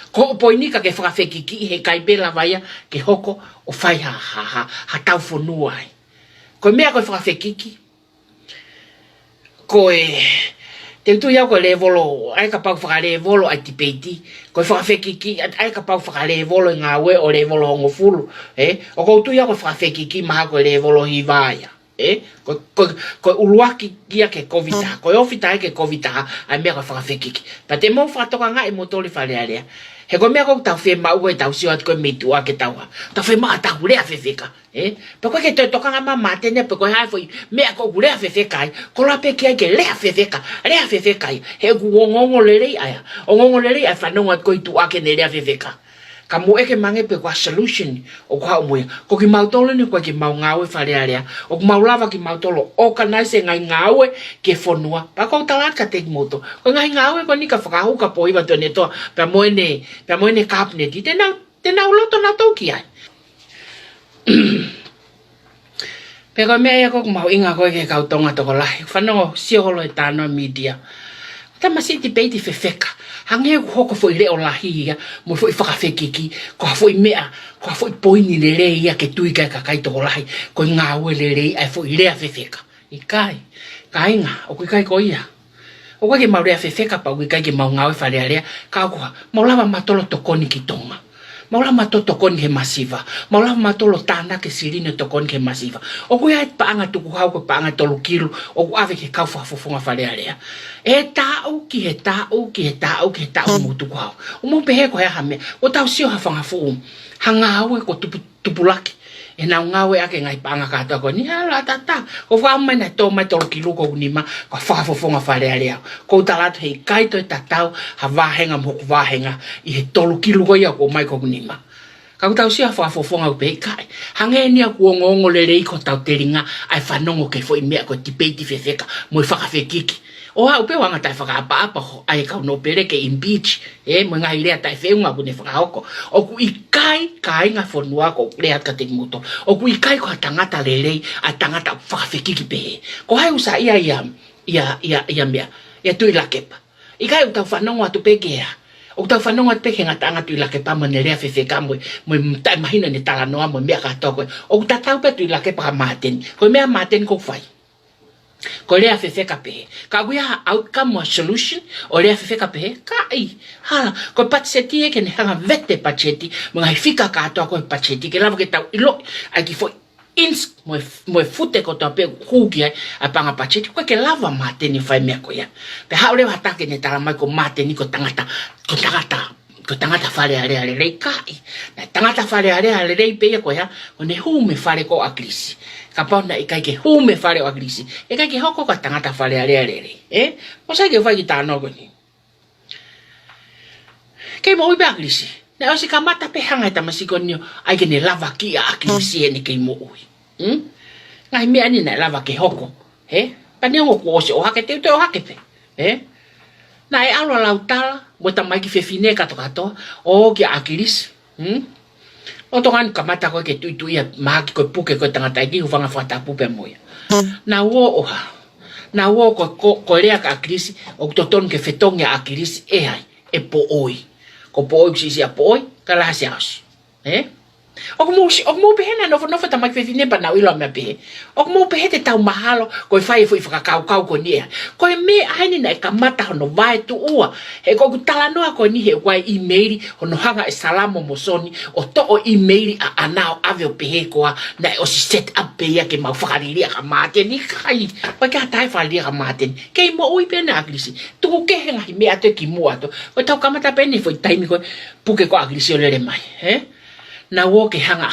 [SPEAKER 1] ko poini ka ke fa fekiki he kai be lava ya ke hoko o fai ha tau fonua ko me ko fa fekiki ko te tu ya ko le volo ai ka pa fa le volo ai tipeti ko fa fekiki ai ka pa fa le volo ngawe o le volo ngo fulu o ko tu ya ko fa fekiki ma ko le volo hivaya ko uluaki kia ke covid ko ofita ke covid a me ka fa fekiki pa te mo fa to nga e mo to le fa le ale he ko me ko ta fe ma u ta usio at ko me tu a ke ta wa ta fe ma ta ule a fefeka pa ko ke to ka ma ma te ne pa ko ha foi me ko ule a fefeka ko la pe ke le a fefeka he ku ngongo le le aya o ngongo le le a fa no at ko tu a ke ne le a fefeka ka mo e ke mange pe kwa solution o kwa mo ko ki mautolo ni ko ki mau ngawe fale area o mau lava ki mautolo o kana se ngai ngawe ke fonua pa ko tala ka te moto ko ngai ngawe ko ni ka fa hu ka po iba to neto pa mo ne kap ne ti te na loto na to ki ai pero me ya ko mau inga ko ke ka tonga to ko la fa no si ho lo etano media ta masiti peiti fefeka hange hoko foi le o lahi ya mo foi fa fekiki ko foi mea ko foi poini le le ya ke tui ka kai to lahi ko ngawe le le ai foi le fefeka i kai nga o kai ko ia o ke mau le fefeka pa o kai ke mau ngawe fa le le ka ko mo lava matolo to koni ki tonga mo lava matolo koni ke masiva mo lava matolo tana ke siline to koni ke masiva o ko ai pa anga tu ku ha ko pa anga to kilo o ave ke ka fa fofonga fa le le e ta o ki mutu kwa o mo pe ko ya hame o ta sio ha fanga fu hanga we ko tupulaki e na ngawe ake ngai panga ka ta ko ni ala tata o fa ma na to ma to ki lu ko ni ma ko fa fo nga fa le ale ko ta la te kai to tata ha va henga mo va henga I to lu ki lu ko ya ko mai ko ni ma ka ta sio fa fo nga pe kai hange ni ko ngongo le le ko ta te ringa ai fa no ke fo I me ko ti pe ti fefeka mo fa ka fe kiki o ha upe wanga tai whakaapa ai kau no pere ke impeach mo ngai lea tai whenga kune whakaoko o ku ikai ka inga whanua ko lea ka te muto o ku ikai ko tangata lelei a tangata whakawhekiki pehe ko hai usa ia mea ia tui lakepa ikai utau whanongo atu pekea o tau whanongo atu peke ngata anga tui lakepa mo ne lea whewheka mo tai mahina ni tala noa mo mea katoko o tatau pe tui lakepa ka maten ko mea maten ko whai ko lea whewheka pehe. Ka wea outcome or solution o lea whewheka pehe. Ka ai. Hala. Ko patseti e ke ne hanga vete patseti. Mga whika katoa ko patseti. Ke lava ke tau ilo. Ai ki foi ins. Moe fute ko toa pe huki ai. A panga patseti. Ko ke lava mateni whai mea ko ia. Pe hao lewa hatake ne taramai ko mateni ko tangata. Ko tangata whare a rea rei kai. Na tangata whare a rea rei pe ia ko ia. Ko ne hume whare ko a krisi. Ka pauna i kai ke hume whare o agrisi. E kai ke hoko ka tangata whare a rea rere. O sai ke whai ki tāno koni. Kei mo ui pe agrisi. Ne o si ka mata pe hanga e tamasiko nio. Ai ke ne lava ki a agrisi e ne kei mo ui. Ngai mea ni na lava ke hoko. Pa ne o ko ose o hake te o hake pe. Na e alo lau tala. Mo tamai ki whewhine kato. O ki a agrisi. O tongan kamata ko ke tu ia maki ko puke ko tangata ki ufanga fata pupe moya. Na wo oha. Na wo ko rea ka krisi o toton ke fetonga a krisi e ai e po oi. Ko po oi si a po oi kala hasias. O mo pehena no fata mai fefine pa na ilo me pe. O mo pehete tau mahalo ko fai foi kau ko nia. Ko me aini na kamata no vai tu ua. He ko tala no ko ni he wai email no hanga e salamo mosoni o to o email a anao ave o pehe ko na o si set up pe ya ke mau fakariria ka mate ni kai. Pa ka tai falia ka mate. Ke mo ui pe na agrisi. Tu ke henga me ate ki mo ato. O tau kamata pe ni foi taimi ko puke ko agrisi o le mai. Na wo ke hanga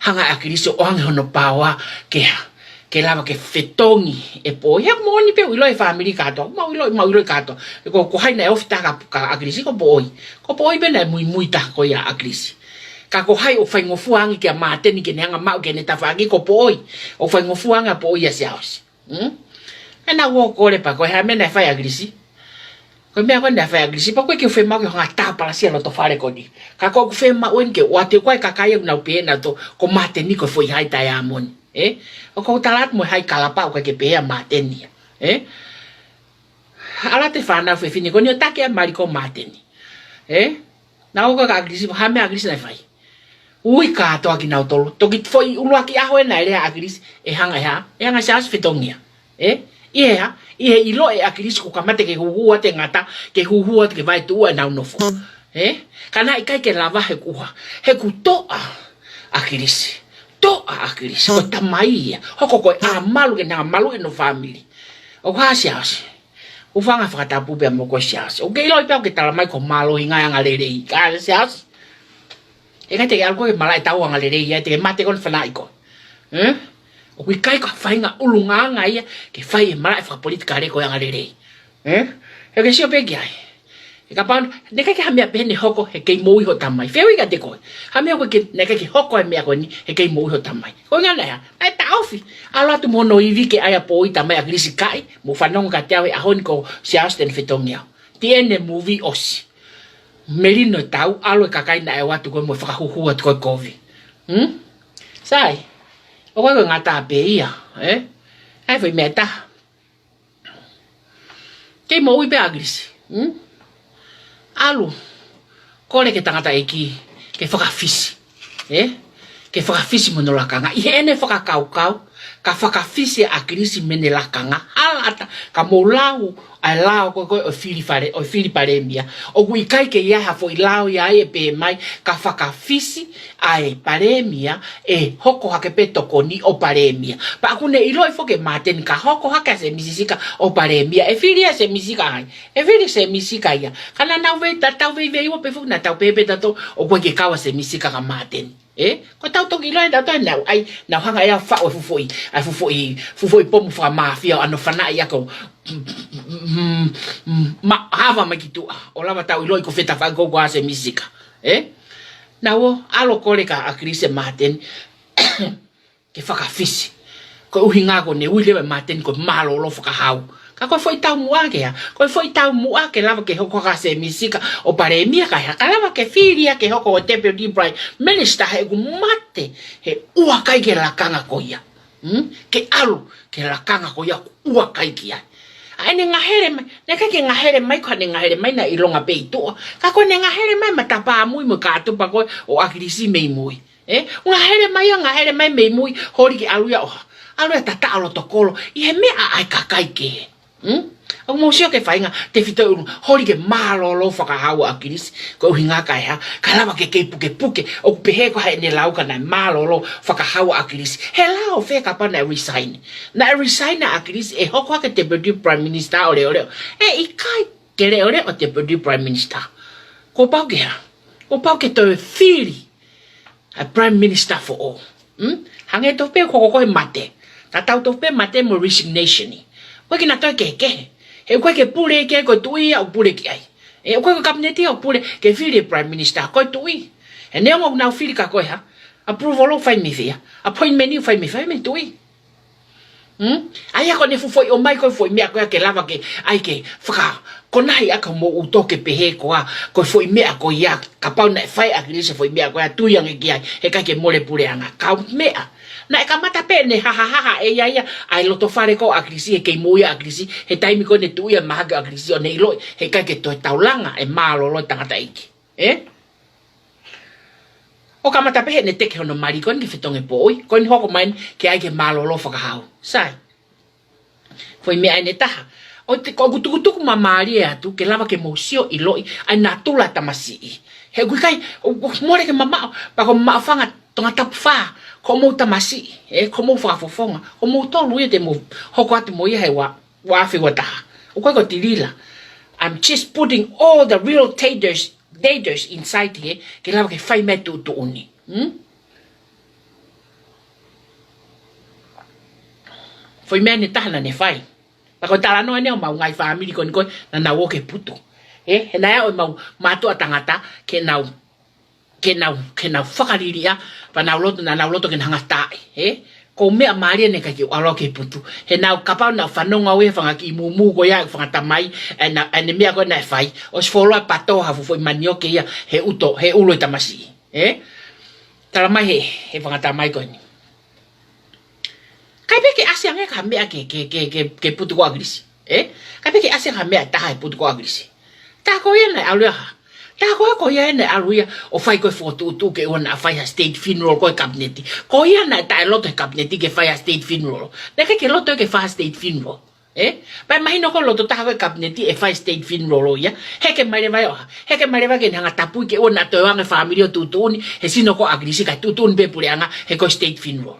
[SPEAKER 1] a kristo o hanga hono pawa ke lava ke fetongi e po ya mo ni pe ulo e family kato ma ulo kato ko haina e ofita ka a krisi ko boy bena muy ta ko ya a krisi ka ko hai o fai ngofuang ke mate ni ke hanga ma ke ne ta fagi ko boy o fai ngofuang a boy ya siaos na wo ko le pa ko ha me na fai a krisi ko me ko na fa agrisi pa ko ke fe ma ko nga ta para sia lo to fare ko ni ka ko fe ma wen ke wa te ko ka ka na pe na to ko mate ni ko foi hai ta ya mon o ko talat mo hai kala pa ko ke pe ya mate ni ala te fa na fe fini ko ni ta ke mari ko mate ni na o ka agrisi ha me agrisi na fai ui ka to aki na to ki foi ulo aki a ho na ile agrisi e hanga sa fitongia Ie ilo e akirisi ko kamate ke huhua te ngata ke huhua te vai tua na unofo. Kana ikai ke lava he kuha. He ku toa akirisi. Toa akirisi. Ko tamai ia. Hoko ko a malu ke na malu no family. O ka siasi. Ufanga whakatapu pe mo ko siasi. O ke ilo i peo ke talamai ko malu hinga yang alerei. Ka siasi. E kai te alko ke malai tau ang alerei ia te ke mate kon whanai ko. O kui kai ka whainga ulunga ngai ke whai e mara e whakapolitika reko yang arerei. E ke sio peki ai. E ka paun, ne kai ke hamea pene hoko he kei moui ho tamai. Whiu ika te koe. Hamea koe ne kai ke hoko e mea koe ni he kei moui ho tamai. Koe ngana ya, e ta ofi. Alo atu mono iwi ke aya po i tamai a grisi kai. Mo whanonga ka te awe ahoni ko si austen whitongi au. Tiene movie osi. Merino tau, alo e kakai na e watu koe mo whakahuhua tu koe kovi. Sai. O koe ngata pe ia, ai foi meta. Kei mo ui pe agrisi, alu, kore ke tangata eki, ke whakawhisi, ke whakawhisi mo no lakanga, i ene whakakau, ka whakawhisi a krisi mene lakanga, alata, ka mo lau, ai lao koe o whiri paremia, o kui kai ke ia hafo i lao ia e pe mai, ka whakawhisi ai paremia, e hoko hake pe toko ni o paremia. Pa akune ilo i foke maten ka hoko hake se misisika o paremia, e whiri se misika ai, e whiri se misika ia. Kana nau vei tatau vei iwa pe fuku na tau pepe tato, o koe ke kawa se misika ka maten. Ko tau toki ilo e tato nau, ai, nau hanga ea whao e fufoi pomu wha mafia, ano whanai ako, hava mai ki tua o lava tau iloi ko feta fa go se misika na o alo kore ka akrise maten ke whakawhisi ko uhinga ko ne ui lewe maten ko malo lo whakahau Ka koe foi tau mua ke ha. Koe foi tau mua ke lava ke hoko ka se misika o pare mia ka ha. Ka lava ke firia ke hoko o Deputy Prime Minister he ku mate he ua kai ke lakanga ko ia. Ke alu ke lakanga ko ia ua kai ki ai. Ai ne ngahere mai, ne ka ke ngahere mai ko ne ngahere mai na ilonga pe itu. Ka ko ne ngahere mai matapa mui mo ka tu pa ko o akirisi mei mui. Ngahere mai mei mui hori ke alu ya o. Alu ya tata alo tokolo. I he mea ai kakai ke. Au mo sio ke fainga te fito uru hori ke malolo whakahau a kirisi ko uhinga kai ha kalawa ke puke o pehe ko hae ne lauka na malolo whakahau a kirisi he lao wheka pa na resign a kirisi e hoko ke te Deputy Prime Minister o leo e ikai ke leo o te Deputy Prime Minister ko pau ke to theory a Prime Minister for all hange to pe ko mate ta tau to pe mate mo resignation ni ko kina to ke he koe ke pule ke ko tui au pule ki ai. E koe ko kabineti au pule ke fili Prime Minister ko tui. E ne ngo na fili ka koe ha. Approval fai mi fia. Appointment ni fai mi tui. Ai ko ne fu foi o mai ko foi mea ko ke lava ke ai ke faka konai aka mo uto ke pehe ko a ko foi mea ko ia ka pau na fai a krise foi mea ko a tu yang ki ai he ka ke mole pule anga ka mea. Na e ka mata pene ha e ia ai loto fare ko a krisi e ke moia a krisi he taimi ko ne tu ia maga a krisi o nei loi he ka ke to taulanga e malo lo tangata iki o ka mata pe ne teke hono mari kon ki fitonge poi kon hoko main ke ai ke malo lo whakahau sai foi me ai ne taha o te ko gutu mamari atu ke lava ke mosio i loi ai na tula tamasi he gui kai more ke mama pa ko mafanga tonga tapfa ko mo tamasi ko mo fa fofonga ko mo to lu te mo hoko atu mo ia he wa fi wata o ko tilila I'm just putting all the real daters inside here ke lava ke fai me tu uni foi me ne tahana ne fai pa ko tala no ne mau ngai family kon na wo ke puto he na o mau mato atangata ke nau whakariria pa na loto ke hanga tae ko mea maria ne ka ki alo ke putu he nau kapau na whanonga we whanga ki mumu ko ia whanga tamai ne mea ko na whai o sfoloa pato hafu foi manio ke ia he ulo tamasi tala mai he whanga tamai ko ni kai peke asiang e ka mea ke putu ko agrisi kai peke asiang ka mea taha putu ko agrisi ta ko ia na alu ha ta ko ia na aluia o fai ko foto tu ke ona fai a state funeral ko kabineti ko ia na ta loto kabineti ke fai a state funeral na ke loto ke fai state funeral pa imagino ko loto ta ko kabineti e fai state funeral ia he ke mare vai ke nga tapu ke ona to anga family tutuni he sino ko agrisi ka tutun be puleanga he ko state funeral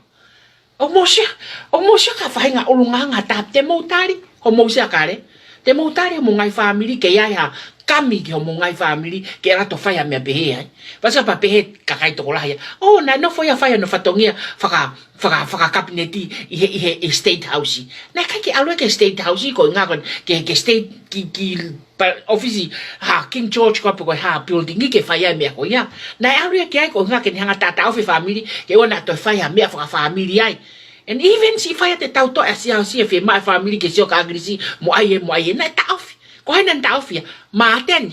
[SPEAKER 1] o mosia ka fai nga ulunga nga tap te moutari o mosia kare te moutari mo ngai family ke ia ya kami ke mo ngai family ke ra to fai a me behe ai pasa pa behe ka kai to la ya oh na no foi a fai no fatongia faka kabineti i state house na ka ke alwe ke state house ko nga kon ke state ki office ha King George ko ha building ke fai a me ko ya na alwe ke ai ko nga ke hanga tata of family ke ona to fai a me faka family ai. And even si fai te tau to asia si fe my family ke sio ka agrisi mo ai na tau ko hai nan tau fia ma ten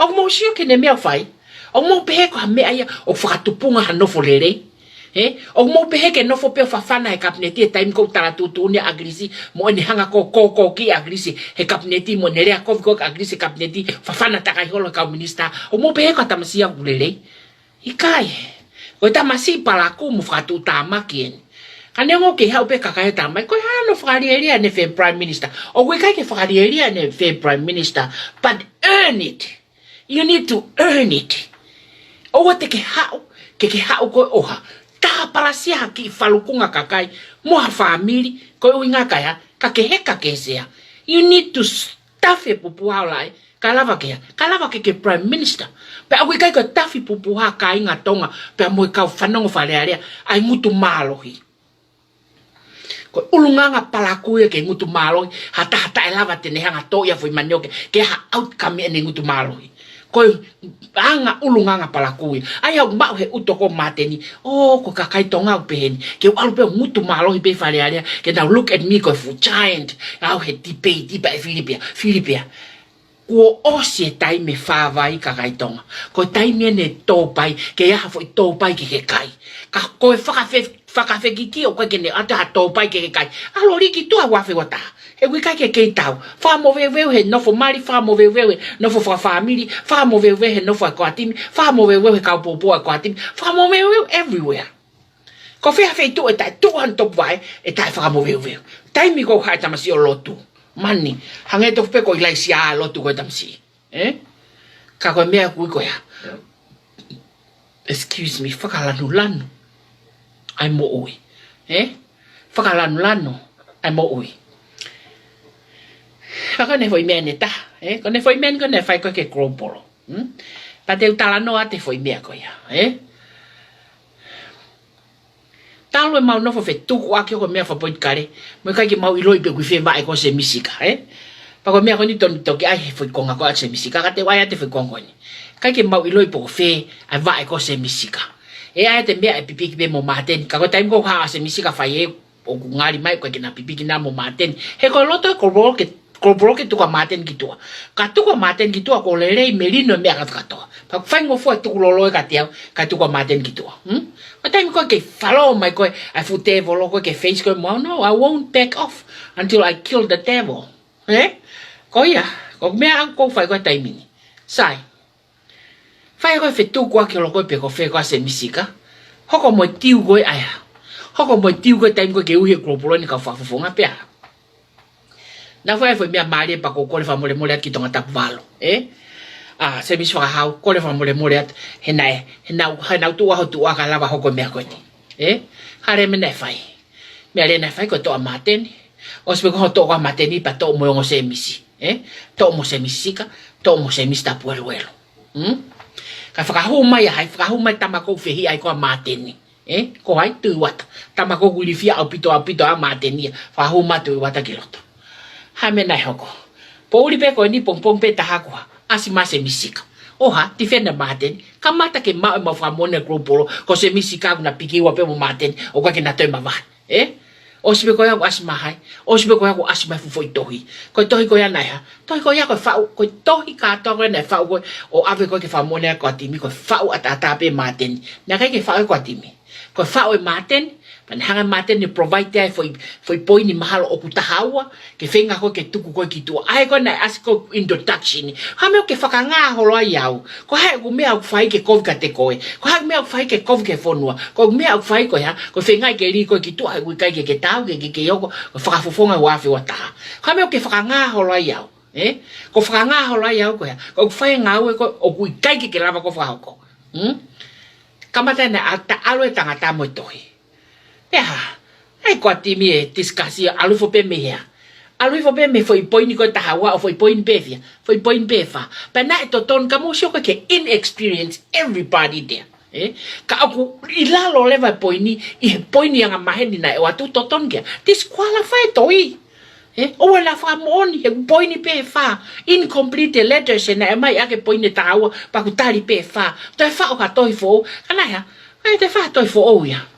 [SPEAKER 1] o mo sio ke ne me fai o mo pe ko me ai o fa tupunga no folere o mo pe ke no fo pe fa fana e kabineti time ko tara tu ne agrisi mo ni hanga ko ki agrisi he kabineti mo ne rea ko agrisi kabineti fa fana ta kai holo ka minister o mo pe ko tamsia bulele ikai ko tamasi para ku mo fa tu tamakien ane ngo ke hau pe kakai tamai ko no whakarieria ne fe Prime Minister o koe kai ke whakarieria ne fe Prime Minister but earn it you need to earn it o te ke hau ko oha ta parasia ki falukunga kakai mo ha family ko uinga kaya ka ke sea you need to stuff e pupu haulai kalava ke Prime Minister pe a koe kai ko tafi pupu ha kai nga tonga pe mo ka fanongo falearea ai ngutu malohi ko ulunga palaku ke ngutu malo hata elava tene hanga to ya foi manioke ke ha outcome ene ngutu malo Ko anga ulunganga pala kui. Ai au mau he utoko mateni. Oh, ko kakai tonga upeheni. Ke alu pe mutu malo pe fale alia. Ke now look at me ko fu giant. Au he tipe e Filipia. Ko osie tai me whawai kakai tonga. Ko tai me ne tōpai. Ke aha fo i tōpai ke kai. Ka koe whakawhekiki o koe ke ne ata ha tōpai ke kai. Alo riki tua wafe wata. E wika ke kei tau. Wha mo veu he nofo mari, wha mo veu he nofo wha family, wha mo veu he nofo a koatimi, wha mo veu he kaupopo a koatimi, wha mo veu everywhere. Ko whea whei tu e tai tuhan top vai, e tai wha mo veu. Tai mi ko hai tamasi o lotu. Mani, hange to pe ko ilai si a lotu ko tamasi. Ka koe mea kui koea. Excuse me, whakalanu lanu. Ai mo ui. Whakalanu lanu. Ai mo ui. Ko ne foi mene ta, ko ne foi men ko ne fai ko ke kropolo. Pa te utala no ate foi mea ko ya, Talo e mau no fo fe tuku ake ko mea fa point kare, mo kai ke mau iloi pe ku fe vai ko se misika, Pa ko mea ko ni ton toki ai foi konga ko se misika ka te wai ate foi kongo ni. Kai ke mau iloi po fe ai vai ko se misika. E ai te mea e pipi ki be mo maten, ka ko time ko ha se misika fai o ku ngari mai ko ke na pipi ki na mo maten. He ko loto ko rol ke Kropolo ke tuka maten kitua. Ka tuka maten kitua ko lelei melino mea katoa. Pa whaingo fua tuku lolo ka tiau ka tuka maten kitua. Ma taimi koe ke follow mai koe ai fu devil lo koe ke face koe mo. No, I won't back off until I kill the devil. Ko ia, ko mea ang kou whai koe taimini. Sai. Whai koe whe tuku ake lo koe pe ko whai koe se misika. Hoko mo tiu koe aia. Hoko mo tiu koe taimi koe ke uhe kropolo ni ka whafufonga pea. Na foi mea mari pa ko kole fa mole ki tonga tapu valo, se mi swa hau kole fa mole he na tu wa tu ka lava hoko mea ko ni, hare me ne fai. Me ale ne fai ko to mateni. O se ko to mateni pa to mo ngo se misi, to mo se misika, to mo se mista pueluelo. Ka fa hu mai hai fa hu mai tamako fehi ai ko mateni. Ko ai tu wat. Tamako gulifia au pito a mateni. Fa hu matu wata kiloto. Hame nai hoko. Po uli pe ko ni pong pe tahakua. Asima se misika. Oha, tifenda maten. Kamata ke mau ma famone kropolo. Ko se misika na pikiwa pe mo maten. O ka ke na tema va. O se ko ya asima hai. O se ko ya asima fu foi tohi. Ko tohi ko ya nai ha. Tohi ko ya ko fa ko tohi ka to ko na fa ko o ave ko ke famone ko atimi ko fa ata pe maten. Na ka ke fa ko atimi. Ko fa o maten. Hanga maten ni provide ai foi poi ni mahalo o putahawa ke fenga ko ke tuku ko ki tu ai ko na asko introduction ha me ke fakanga holo ai au ko ha ko me au fai ke ko ka te ko ha me au fai ke ko ke fonua ko me au fai ko ya ko fenga ke ri ko ki tu ai ko kai ke tau ke yoko fa fofonga wa fe wata ha me ke fakanga holo ai au ko fakanga holo ai au ko ya ko fai nga ko o ku kai ke lava ko fa ko kamata na ata alo tanga ta mo tohi. Ai ko atimi e discussi alu fo pe mea. Alu fo pe me foi poini ko tahawa o foi poin befia. Foi poin befa. Pa na to ton ka mo shoka ke inexperience everybody there. Ka aku ilalo leva poini I poini yang maheni na e watu to ton ke. Disqualify toi. O la fa moni e poini pe fa incomplete letters na e mai ake poini tahawa pa ku tari pe fa. To fa o ka toi fo. Kana ya. Ai te fa toi fo o ya.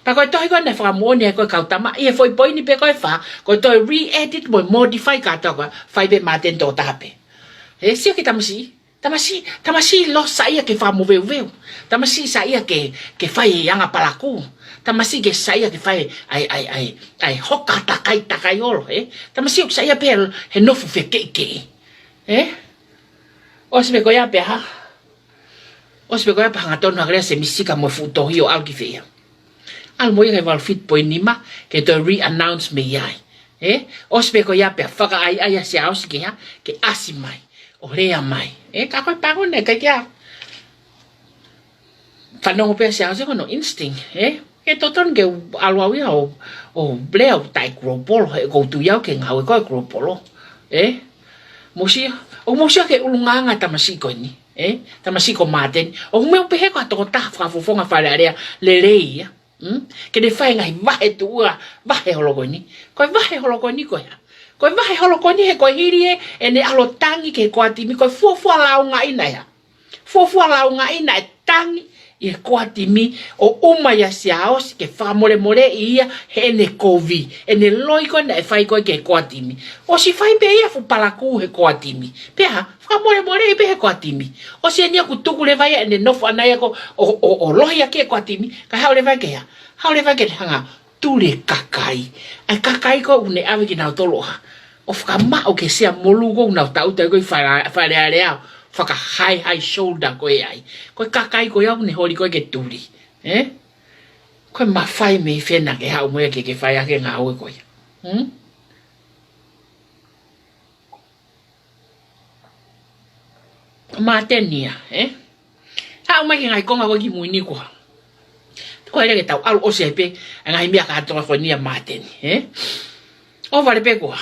[SPEAKER 1] Pa ko tohi ko na whamoni ko kautama I foi poini pe ko fa ko to re-edit mo modify ka to ko fai be maten to tape. Sio ke tamasi lo sa ia ke fa mo veu. Tamasi sa ia ke fai anga palaku. Tamasi ke sa ia ke fai ai hoka takai olo, Tamasi sa ia pe he nofu fe ke. O se ko ya pe ha. O se ko ya pa ngatona gre se misika mo futo hio alki fe. Al mo ia val fit poinima ke to re-announce me yai. O se ko ya pe whaka ai se aus ke ha ke asimai o rea mai. Ka koe pango ne kai kia. Whanongo pe se aus ko no instinct. Ke toton ke aluawia o bleo tai kropolo ko tu yau ke ngau ko kropolo. Mosia ke ulunganga tamasi ko ni. Tamasi ko maten. O me pe he ko to ta fa fofonga fa area lelei. Ke de fai ngai vahe tua vahe holokoni ko vahe holokoni ko ya ko vahe holokoni he ko hirie ene alo tangi ke ko atimi ko fu la nga ina ya fofua launga ina e tangi i kuatimi o umaya siaos ke whamore more ia he ne kovi e ne loiko na e whai koe ke kuatimi o si whai pe ia fupalaku he kuatimi peha whamore more i pe he kuatimi o si ania kutuku le vai e ne nofu anaya ko o lohia ke kuatimi ka hao le vai ke hanga tule kakai ai kakai ko une awe ki nao toloha o whakama o ke sea molugo nao tauta koe whare alea whaka high shoulder koe ai. Koe kakai koe au ne hori koe ke turi. Koe mawhai me whena ke hau moe ke whai ake ngā oe koe. Mā tenia, hau mai ke ngai konga koe ki muini koa. Koe rege tau alu ose pe, ngai mea ka atoa koe nia mā teni. O vare pe koa.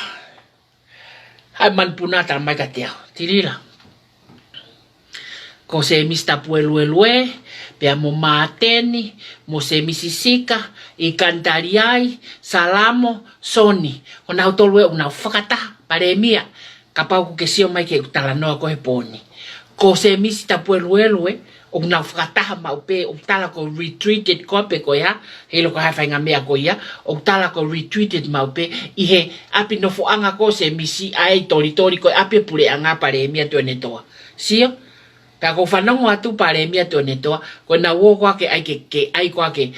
[SPEAKER 1] Hai man punata mai ka te au. Tirila. Ko se mista puelue, pea mo mateni, mo se misisika, i kantariai, salamo, soni. O nau tolue unau whakata, pare mia, ka pau ku ke sio mai ke utala noa koe poni. Ko se mista puelue, o nau whakataha maupe, o tala ko retreated kope ko ya, he loko hai whainga mea ko ia, o tala ko retreated maupe, i he api nofo anga ko se misi ai tori ko api pule anga pare mia tuene toa. Sio? Ka ko whanongo atu pare mia tuene toa, ko na wo kwa ke ai ke ai kwa ke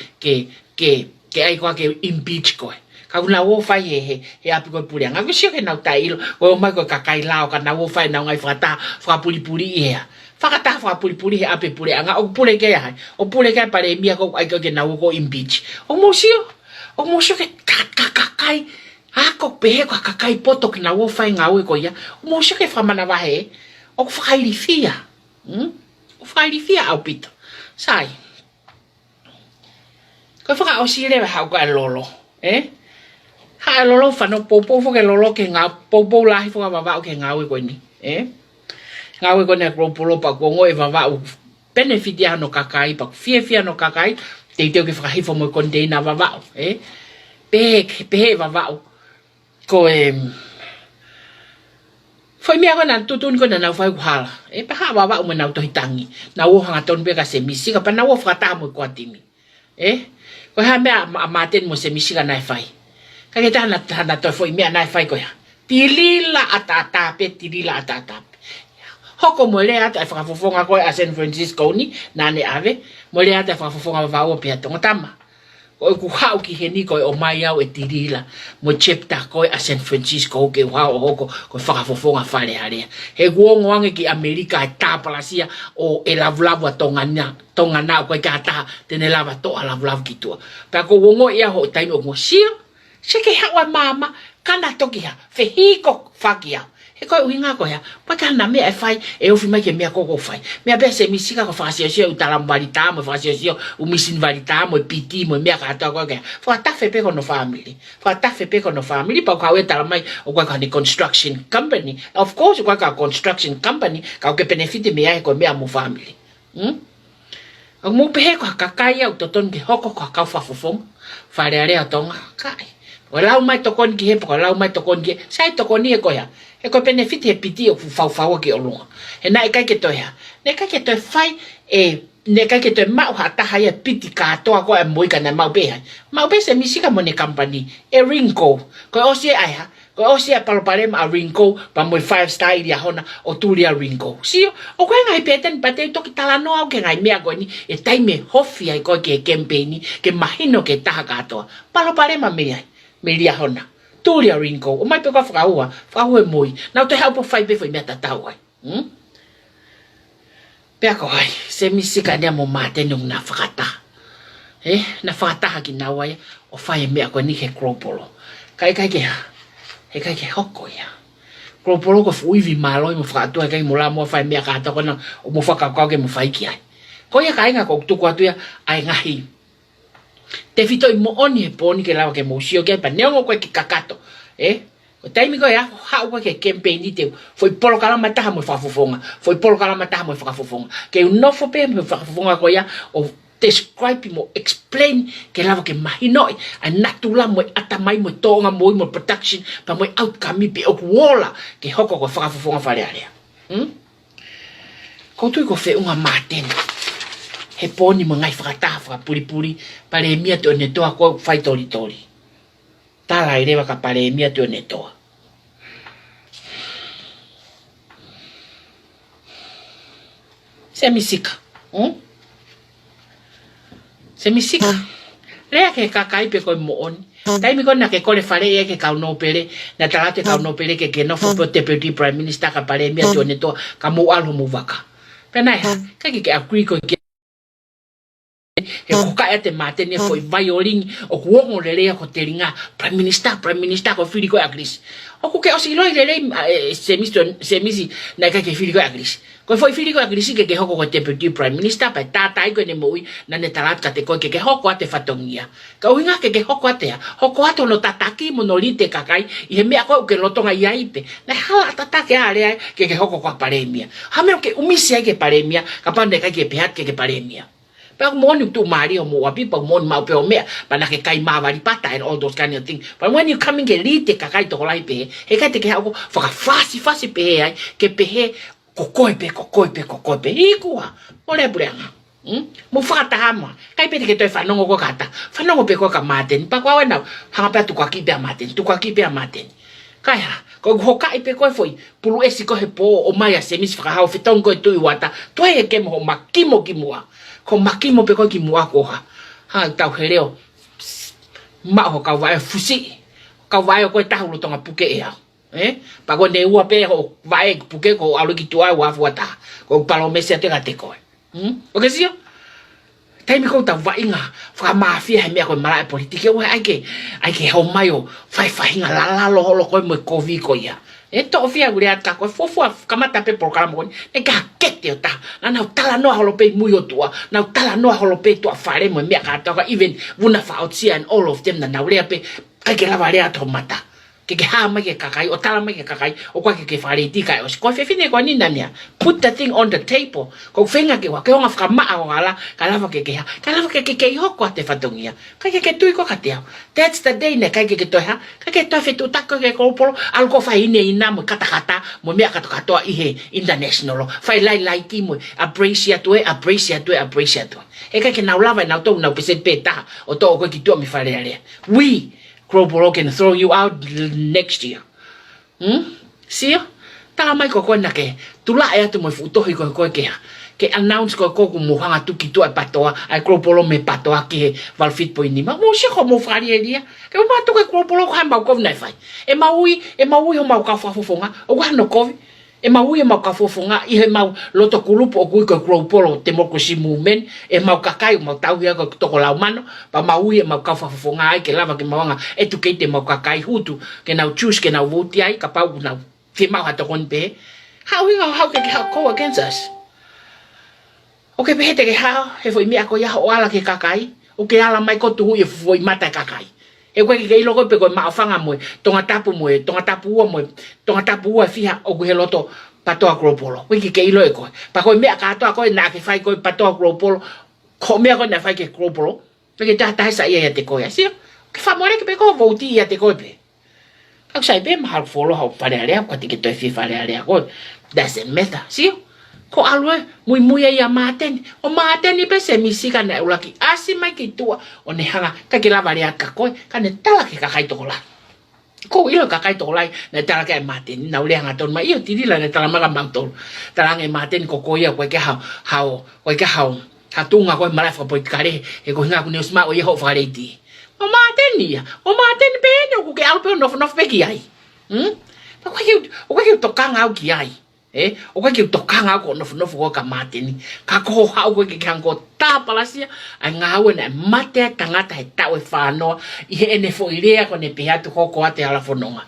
[SPEAKER 1] ai kwa ke impeach koe. Ka una wo fai he api koe pule anga. Ko sio ke nau tailo, ko o mai koe kakai lao, ka na wo fai nau ngai whakapuri ia. Whakata whakapuri he api pule anga, o pule ke ai. O pule ke pare mia ko ai ke nau ko impeach. O mo sio ke kakai, ako pehe kwa kakai poto ki na wo fai ngau ko ia. O mo sio ke whamana wahe, o whakairifia. O whairifia au pito. Sai. Koe whaka o sire wa hau ka lolo. Ha lolo whano popo ke lolo ke ngā popo lahi whaka wawao ke ngāwe koe ni. Ngāwe koe ne kropolo pa kongo e wawao benefit ya no kakai pa fia no kakai te teo ke whakahifo mo kondeina wawao. Pehe wawao. Koe foi mea koe na tutun koe na nau whai kuhala. Pa haa wawa ume nau tohi tangi. Na wo hanga tonu peka se misika. Pa na wo whakataha mo kua timi. Koe haa mea a maten mo se misika nai whai. Ka ke taha na toi foi mea nai whai koe ha. Tilila atatape. Hoko mo lea ata e whakafofonga koe a San Francisco ni. Nane ave. Mo lea ata e whakafofonga wawa pia tonga tama. Koe ku hau ki he ni koe o mai au e tirila mo chapter koe a San Francisco ke hau o hoko koe whakafofonga whare harea. He guongo ange ki Amerika e tāpalasia o e lavulavu a tonga na koe ka taha tene lava toa lavulavu ki tua. Pea ko wongo ia ho taimi o mo sio, se ke hawa mama kana toki ha, whehiko whaki au. He koe uhinga koe ha, paka na mea e whai, e ofi mai ke mea koko whai. Mea bea se misika ko whakasio utalam varita mo, whakasio umisin varita mo, piti mo, mea katoa koe kea. Whakatafe peko no family. Whakatafe peko no family, pau kawe talamai o koe ka ni construction company. Of course, koe ka construction company, ka uke benefite mea e koe mea mo family. Au mo pehe koe kakai au toton ke hoko koe kau whafofong. Whare area tonga, kai. Koe lau mai tokon ki he, koe lau mai tokon ki he. Sai tokoni he koe ha. He koe benefit he piti o whauwhaua ki o lunga. He na e kai ke toi ha. Ne kai ke toi whai ne kai ke toi mau ha taha ia piti katoa koe e moika na mau behai. Mau be se misika mo ne company. E Rinko. Koe osi e ai ha. Koe osi e paloparema a Rinko pa moi 5 star iria hona o turia Rinko. Sio, o koe ngai peten pa te toki tala no au ke ngai mea koe ni e taime hofi ai koe ke campaigni ke mahino ke taha katoa. Paloparema mea ria hona. Turia Rinko, o mai peka whakaua e moi. Nau te haupo whai befo i mea tatau ai. Pea ko ai, se misika nea mo mātene o nga whakataha. Na whakataha ki nau ai, o whai e mea koe ni he kropolo. Kai ke ha, he kai ke hoko ia. Kropolo ko fuivi maloi mo whakatua kai mo la mo whai mea kata kona o mo whakakau ke mo whai ki ai. Ko ia ka inga ko tuku atu ia, ai ngahi. Te fito i mo oni e poni ke lawa ke mousio ke pa neongo koe ki kakato. O taimi koe a hau koe ke campaigni teu. Foi polo kalama taha mo whakafofonga. Foi polo kalama taha mo whakafofonga. Ke unofo pe mo whakafofonga koe a o describe mo explain ke lawa ke mahinoi. A natula mo atamai mo tonga mo mo production pa mo outcome pe o kuola ke hoko koe whakafofonga whare area. Ko tui ko wheunga māteni. He pōni mo ngai whakataha whakapuri pare mia te o ne toa ko whai tori. Tala I rewa ka pare mia te o ne toa. Se misika. Se misika. Rea ke kakai pe koe mooni. Taimi kona ke kore whare e ke kau nopere. Na tarate kau nopere ke nofo po Deputy Prime Minister ka pare mia te o ne toa. Ka mo alu mu waka. Penai ha. Kai ke agree ko ke. He koka e te mātene foi violin o kuongo lelea ko te ringa Prime Minister ko whiri koe agris. O ku ke osi loi lelei semisi na kai ke whiri koe agris. Koe foi whiri koe agris ke hoko ko Deputy Prime Minister pa tātai koe ne moui na ne tarat ka te koe ke hoko ate whatongia. Ka uhinga ke hoko atea. Hoko ato no tataki mo no lite kakai I he mea koe uke lotonga I aipe. Na hala tatake a lea ke hoko kwa paremia. Hameo ke umisi ai ke paremia ka pande kai ke pehat ke paremia. But morning to Mario more people morning mau pe me but na ke kai mavari pata and all those kind of things. But when you come in ke lite ka kai to lai pe he kai te ke hako fa fasi pe ai ke pe he kokoi pe ikua ole burenga mo fa ta hama kai pe ke to fa no ko kata fa no pe ko ka maten pa kwa na ha pa tu ka ki pe maten kai ha ko hoka pe ko foi pulu esi ko he po o mai se mis fa ha o fitong ko tu wata to e ke mo makimo kimua ko makimo pe ko ki mua ko ha tau hereo ma ho ka vai fusi ka vai ko ta hu tonga puke e pa ko ne ua pe ho vai puke ko alu ki tua wa fuata ko palo mesi te ga te ko o ke sio tai mi ko ta vai nga fa mafia me ko mala politike wa ai ke ho mayo fai hinga la lo ko mo ko vi ko ya to fia guria ka ko fofo kamata pe programa ko ne ka kete ta na tala no holo pe muyo tua na tala no holo pe to fare mo me ka ta even vuna fa outsia and all of them na uria pe ka ke la vale to mata ke ha ma ke kakai o tala ma ke kakai o kwa ke fare ti kai o ko fe fine ko ni na mia put the thing on the table ko fenga ke wa ke nga fra ma o ala ka la ke ha ka la ke ho ko te fatongia ka ke tu ko ka te that's the day ne ka ke to ha ka ke to fe tu ta ko ke ko polo algo fa ine ina mo kata mo me ka to I he international fa lai ki mo appreciate e ka ke na lava na to na pese peta o to ko ki to mi fa le we Global can throw you out next year. See? Tala mai ko na ke tula e atu mo futohi ko ke announce ko mo hanga tuki to patoa ai Global me patoa ki valfit po ni ma mo se ko mo fari e dia ke ma to ke Global ko hamba ko na fai e maui ho ma ka fofonga o ga no ko e maui ma ka fofonga I he mau loto kulupo o ko Global democracy movement e mau kakai mau tau ia ko to ko la mano pa maui ma ka fofonga ai ke lava ke mawanga educate mau kakai hutu ke na choose ke na vote ai ka pau na fi mau ha to kon pe how ke go against us okay pe te ke how he foi mi ko ya o ala ke kakai o ke ala mai ko tu e foi mata kakai e ko ke ilo ko pe ko ma fanga mo tonga tapu fiha o ko heloto patoa Global ko ke ilo e ko pa ko me ka to ko na ke fai ko patoa Global ko me ko na fai ke Global pe ke ta sa ia te ko ya si ke fa more ke pe ko voti ia te ko pe ka sai be ma follow how pa le ko te ke to fi fa le ko doesn't matter si ko alwe muy ya maten o maten ni pe se misika na ulaki asi mai ki tua o ne hanga ka ke la varia ka ko ka ne tala ke ka kai to la ko ilo ka kai to lai ne tala ke maten na ule hanga ton mai io ti dila ne tala mala mangtol tala nge maten ko ya ko ke ha tunga ko mala fa po kare e ko nga ku ne usma o ye ho fa re ti o maten be no ku ke alpe no pe ki ai ko ke to kanga o ki ai o ka ke tokanga ko no ko ka mateni ka ko ha ko ke kan ko ta palasia a nga we na mate tangata he ta we fano I ene fo irea ko ne pea to ko ate ala fononga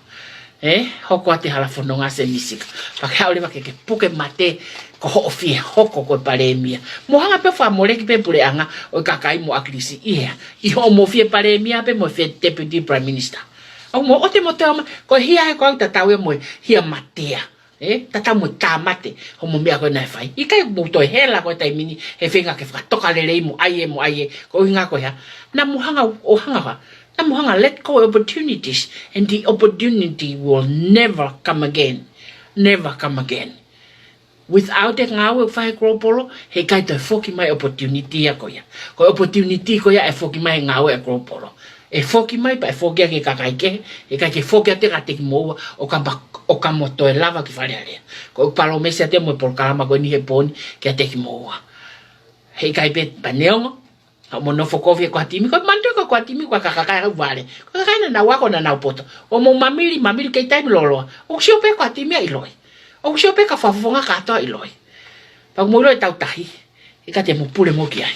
[SPEAKER 1] hoko ate ala fononga se misika pa ka ole ba ke puke mate ko ho fi hoko ko paremia mo hanga pe fa mo le ke pe pure anga o ka kai mo akrisi I ho mo fi paremia pe mo fi Deputy Prime Minister o mo o te mo te ko hia ko ta ta we mo hia matea tata mo tamate ho mo mea ko na fai I kai mo to hela ko tai mini he fenga ke fa toka le mo aie ko hinga ko ya na mo hanga na mo hanga let go opportunities and the opportunity will never come again without e ngau e whai kropolo, he kai toi foki mai opportunity a koia. Ko opportunity koia e foki mai ngau e kropolo. E foki mai pa e foki a ke kakai ke, e kai ke foki a te ka teki moua o ka moto e lava ki whare area. Ko palo mesi a te mo e polkalama koe ni he poni ke a teki moua. He kai pe pa neongo, a mo nofo kofi e kuatimi, ko mantu ko kuatimi ko kakakai hau vale. Ko kakai na wako na poto. O mo mamiri kei taimi loloa. O si ope kuatimi a iloi. O si ope ka whafonga katoa iloi. Pa mo iloi tau tahi, e ka te mo pule mo ki ai.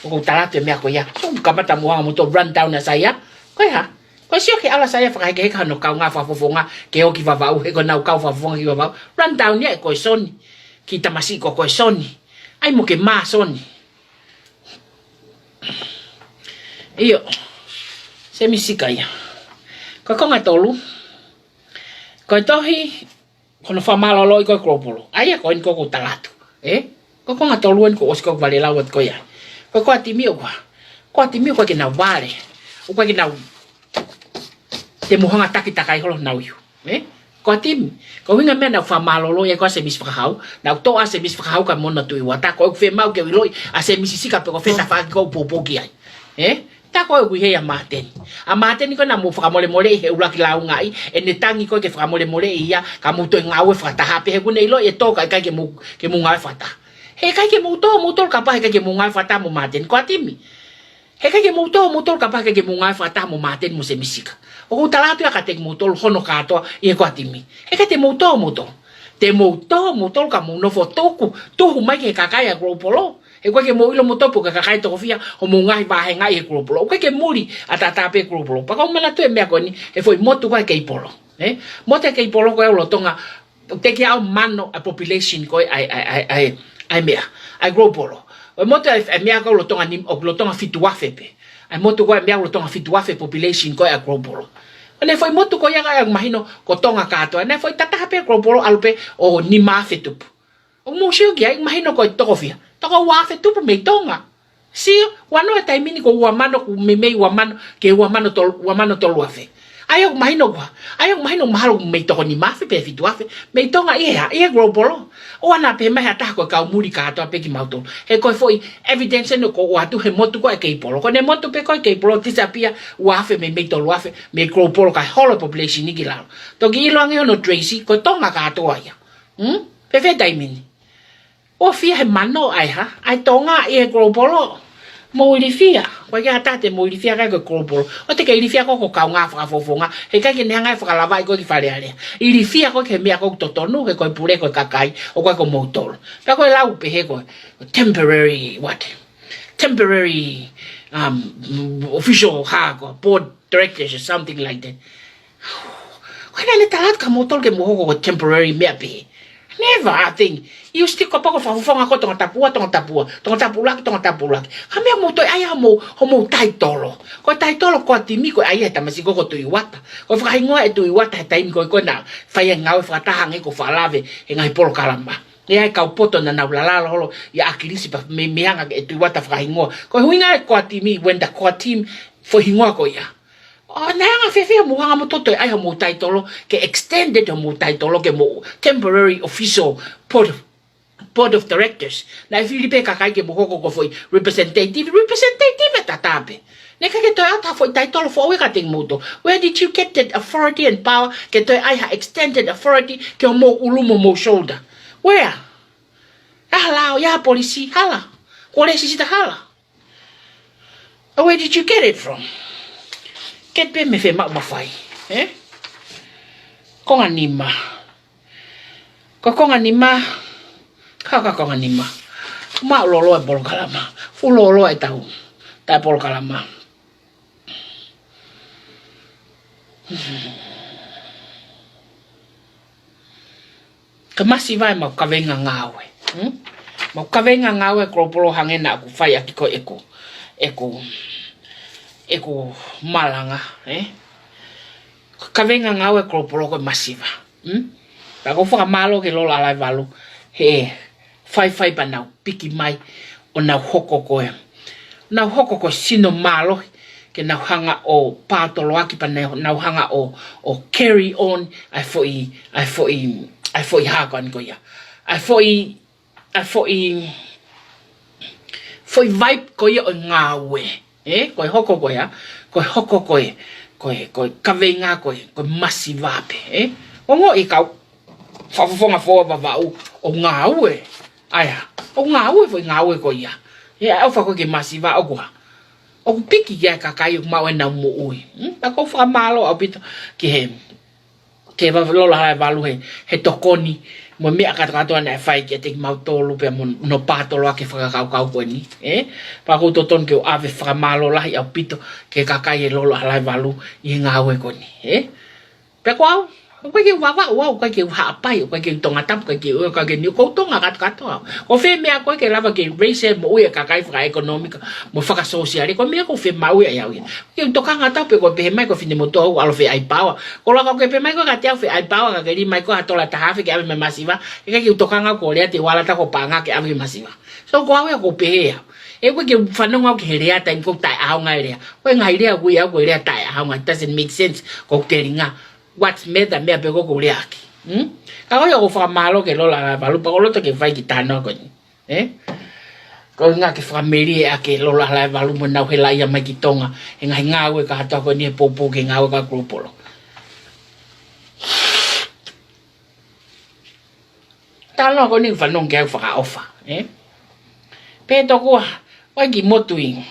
[SPEAKER 1] O ko talato e mea ko ia. So kamata mo hanga mo to run down na saya. Koe ha? Ko si o ke ala saya whakai ke heka no kau ngā whafonga ke o ki wawau, he ko nau kau whafonga ki wawau. Run down ia e koe soni. Ki tamasi ko koe soni. Ai mo ke maa soni. Iyo, se misika ia. Ko konga tolu. Ko tohi, kono whamalolo i koe kropolo. Aia koe ni koko talatu. Ko konga tolu en ko osko vale lau at koe ai. Ko koa timi o koa. Koa timi o koe ke nau vare. O koe ke nau te mohanga takitakai holo nau iu. Koa timi. Ko winga mea nau whamalolo i koa se mis whakahau. Nau toa se mis whakahau ka mona tui wata. Ko e mau ke wiloi a se misisika pe ko wheta whaki kou popoki ai. Ta koe kui hei a māteni. A māteni koe na mō whakamole mole i he uraki lau ngai, e ne tangi koe ke whakamole mole i ia, ka mūtoi ngau e whataha, pe he kune ilo e tōka e kai ke mū ngau e whataha. He kai ke mūtō ka pa he kai ke mū ngau e whataha mō māteni, koa timi. He kai ke mūtō ka pa he kai ke mū ngau e whataha mō māteni mō se misika. O kou talatu ya ka te mūtō hono katoa i e koa timi. He kai te mūtō. Te mūtō ka mū nofo tōku, tōhu mai ke kakai a Gropolo. E koe ke mo ilo mo topo ka kakai toko fia o mo ngai vahe ngai e Gropolo. O koe ke muri a tatape Gropolo. Paka o mana tu e mea koe ni e foi motu koe kei polo. Motu kei polo koe o lotonga te ke au mano a population koe ai mea. Ai Gropolo. O motu e mea koe o lotonga fituafe pe. Ai motu koe mea o lotonga fituafe population koe a Gropolo. Ne foi motu koe nga mahino ko tonga katoa. Ne foi tatape Gropolo alupe o ni mafe tupu. O mo shio ki ai mahino koe toko fia. Toko wafe tupu mei tonga. Si, wano e taimini ko uamano ku mei uamano ke uamano tolu wafe. Ayok mahino kwa. Ayok mahino mahalo mei toko ni mafe pe fitu wafe. Mei tonga ie Gropolo. O ana pe mai hata ko kau muri ka ato peki mautolo. He koe foi evidence no ko watu he motu ko e kei polo. Ko ne motu pe ko e kei polo disapia wafe mei tolu wafe. Mei Gropolo ka holo population niki lao. Toki ilo ange ono Tracy ko tonga ka ato aya. Pe fe taimini. O fia he mano ai ha, ai tonga i e Gropolo. Mo ili fia, koe kia tate mo ili fia kai koe Gropolo. O te ke ili fia koe kau ngā whakafofonga, he kai ke nehangai whakalawai koe ki wharearea. Ili fia koe ke mea koe totonu, he koe pure koe kakai, o koe koe mautolo. Pea koe lau pe he koe, temporary official ha koe, board directors or something like that. Koe nane talat ka mautolo ke mohoko koe temporary mea pe he. Never, I think. You still ko pako whafonga ko tonga tapulaki. Hamea mo toi ai homo taitolo. Ko taitolo ko atimi ko ai tamasi ko tui wata. Ko whakahingoa e tui wata he taimi ko na whaia ngau e whatahange ko whalave he ngai polo kalamba. E ai kau poto na naulalala holo ia akirisi pa me meanga e tui wata whakahingoa. Ko huinga e ko atimi when the ko atim fo hingoa ko ia. O nanga fefea muhanga mo toto ai mo taitolo ke extended mo taitolo ke mo temporary official board of directors. Na Filipe kakai ke mohoko ko foi representative tatape. Ne ka ke to ata foi taitolo fo we ka ting moto. Where did you get that authority and power ke to ai ha extended authority ke mo ulumo mo shoulder? Where? Hala ya polisi hala. Kole sisita hala. Where did you get it from? Ket pe me fe mafai, konga nima. Konga nima. Kaka konga nima. Ma lolo e polo kalama. Fu lolo e tau. Tai polo kalama. Ka masi vai mau kawenga ngawe. Mau kawenga ngawe Gropolo hangena aku fai aki ko eko malanga, Kawenga ngau e Gropolo ko masiva. Pa ko whaka malo ke lola alai walu, he fai pa nau piki mai o nau hoko koe. Nau hoko koe sino malo, ke nau hanga o pātolo aki pa nau hanga o carry on, ai foi hako an koia. ai foi vibe ko ia o ngawe ko hoko ko ya ko hoko ko kavenga ko masi vape ongo I kau fafonga fo va o ngawe aya o ngawe foi ngawe ko ia au fa ko ke masi va o kwa o piki ya kakai o mawe na mo ui ta ko fa malo a bit ke va lola valu he tokoni mo me akatato na fai ke te mau tolu pe mo no patolo ke fa kau ko ni pa ko toton ke ave fa malo la ya pito ke kakai lola la valu I ngawe ko ni pe ko ko ke wa ko ke ha pai ko ke tonga tap ko ke ni ko tonga kat o fe me ko ke lava ke race mo e kakai fra economic mo fa social ko me ko fe mau ya ke toka ngata pe ko pe mai ko fini mo to alo fe ai power ko la ko pe mai ko ka te fe ai power ka ke ni mai ko atola ta hafe ke ave me masiva ke toka nga ko le te wala ta ko panga ke ave masiva so ko ave ko pe ya ko ke fanonga ke rea ta ko ta a nga rea ko nga rea ko ya ko rea ta a nga doesn't make sense ko ke ringa what's made me apego ko leaki ka yo go fa malo ke lola ba lu pa lo to ke vai kitano ko ko nga ke familia ke lola la ba lu mo na hela ya mai kitonga nga we ka ta ko ni popo ke nga ka grupo lo ta no ko ni fa non ke fa ofa pe to ko wa ki motuing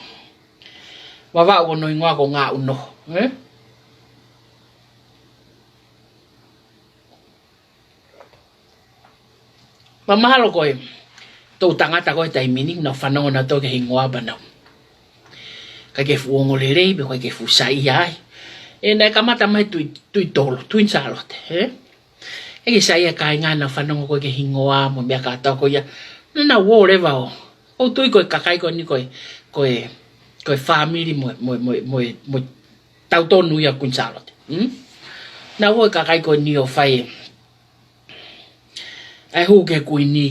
[SPEAKER 1] wa va go no ngwa ko nga uno Mamalo ko to tangata ko tai mining na fanong na to ke hingoa bana ka ke fuongo le rei be ko ke fu sai ai na kamata mai tu tolo tu insalote ke sai ka nga na fanong ko ke hingoa mo me ka ta ko ya na wo le va o tu ko ka kai ko ni ko family mo tau to nu ya kun salote na wo ka kai ko ni o fai ai hu ke kuini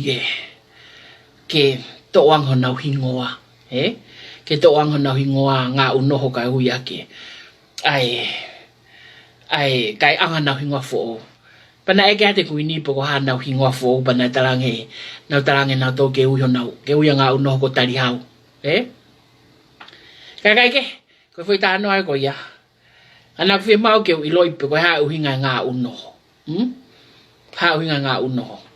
[SPEAKER 1] ke to ang hona hingoa ke to ang hona hingoa nga uno ho ka hu ya ke ai kai ang na hingoa fo pana e ke te kuini po ko hana hingoa fo pana talange na to ke hu hona ke hu nga uno ko tali hau kai ke ko foi ta no ai ko ya ana fi mau ke iloi po ko ha hu nga uno ha hu nga uno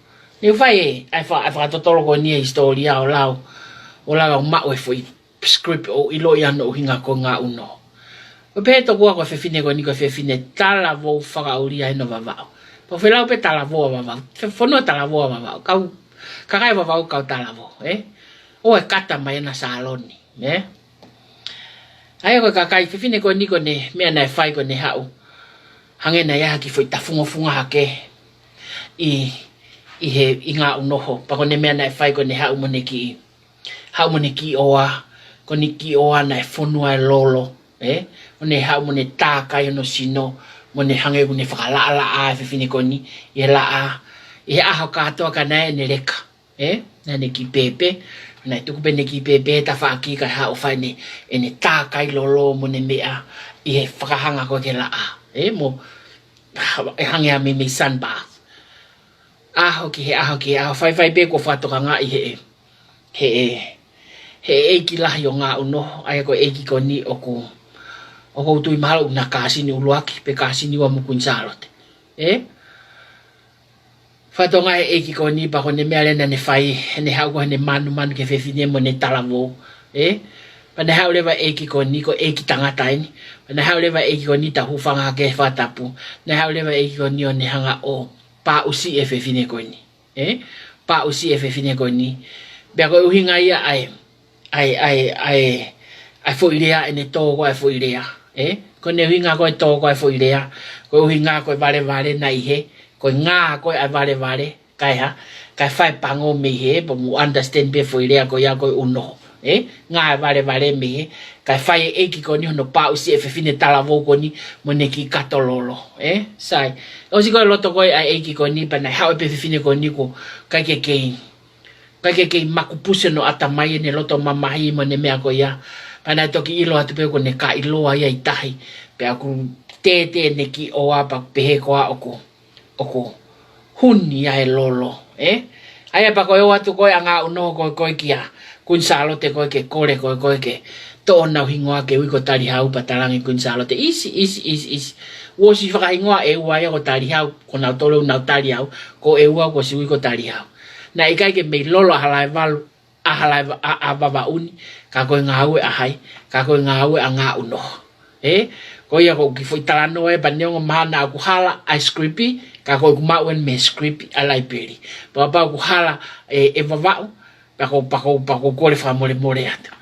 [SPEAKER 1] ni fai ai fa to tolo ko ni historia o lao ma we foi script o ilo ya no hinga ko nga uno o pe to ko fe fine ko ni ko fe fine tala vo fa uri ai no va po fe lao pe tala vo va fe fono tala vo va ka kai va ka tala vo o e kata mai na salon ni ai ko kai fe fine ko ni ko ne me na fai ko ne hau hange na ya ki foi ta funga hake I nga unoho pa ko ne me na fai ko ne hau mo ne ki oa ko ni ki oa na fonua lolo o ne hau mo ne ta kai no sino mo ne hange ko ne fakala a fe fini ko ni e la a ha ka to ka na ne leka na ne ki pepe na tu ko ne ki pepe ta fa ki ka ha o fai ne ene ta kai lolo mo ne me a fakahanga ko ke la a mo hange a me san ba fai be ko fato nga he ki la yo nga uno ai ko ki ko ni o ko tu mahal na kasi ni uluaki pe kasi ni wa mukun salote fato nga ki ko ni pa ko ne mele na ne fai ne ha ko ne manu ke fe fine mo ne talavo pa ne ha leva ki ko ni ko ki tangata ni pa ne ha leva ki ko ni ta hu fanga ke fatapu ne ha leva ki ko ni o ne hanga o pa usi fe fine ko ni pa usi fe fine ko ni be ko hinga ia ai fo idea ene to ko fo idea ko ne hinga ko to ko fo idea ko hinga ko vale na ihe ko nga ko vale kai ha kai fai pango me he po mu understand be fo idea ko ya ko uno nga vale me kai fai ki ko ni no pa usi fe fine talavo ko ni mo ne ki katololo sai o si ko loto ko ki ko ni pa na ha pe fine ko ni ko kai ke makupuse no atamai ne loto mamahi mo ne mea ko ya pa na toki ilo atu pe ko ne ka ilo ai ai tahi pe aku te ne ki o apa pe ko oko huni ai lolo Ai pa ko watu ko anga uno ko kia kun salo te ko ke kore ko ke to na hingoa ke wi ko tali hau patalangi kun salo te isi wo si fa hingoa e wa ko tali hau ko na tolo na tali hau ko e wa ko si wi ko tali hau na ikai ke me lolo halai valu a baba uni ka ko ngau e ai ka ko ngau anga uno ko ia ko ki foi talano e banyo mana ku hala ice creepy ka ko kumawen me script alai peri papa ku hala e vava pa ko le fa mole ata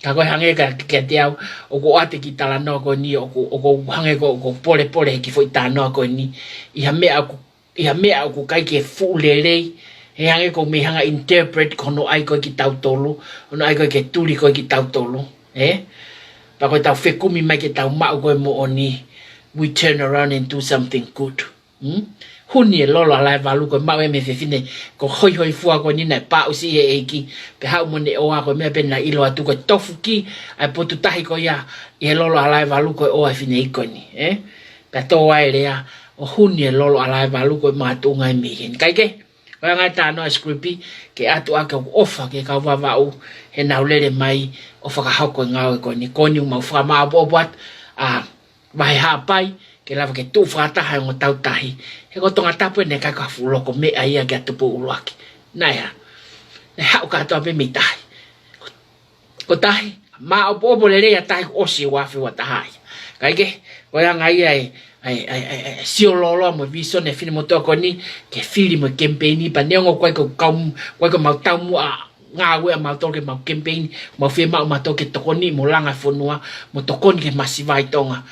[SPEAKER 1] ka ko hange ka ke tiau o ko ate ki tala no ko ni o ko hange ko pole ki foi tano ko ni i me aku kai ke fulele hange ko me hanga interpret kono ai ko ki tau tolo no ai ko ke tuli ko ki tau tolo pa ko tau fekumi mai ke tau ma ko mo oni we turn around and do something good huni lolo ala valu ko mawe me fefine ko hoi fua ko ni na pa usi ki pe ha mo ne o ko me pe na ilo atu ko tofuki ai potu tahi ko ya e lolo ala valu ko o fine ko ni pe to wa ya o huni lolo ala valu ko ma tu ngai mi hin kai ke ko ngai ta no scripti ke atu aka ofa ke ka wa va u he na ulele mai ofa ka ha ko ngau ko ni ma fa ma bo bat vai ha pai ke lava ke tu fata ha ngo tau tahi he ko tonga tapu ne ka fulo ko me ai ga tupu uruaki na ya ne ha ka to be mi tahi ko tahi ma o bo le ya tahi o si wa fi wa tahi kai ke ko ya ngai ai si o lolo mo viso ne fini mo to ko ni ke fili mo campaign pa ne ngo ko ko ma tau mu a nga we ma to ke ma campaign mo fe ma to ke to ko ni mo langa fonua mo to ko ni ke masivai tonga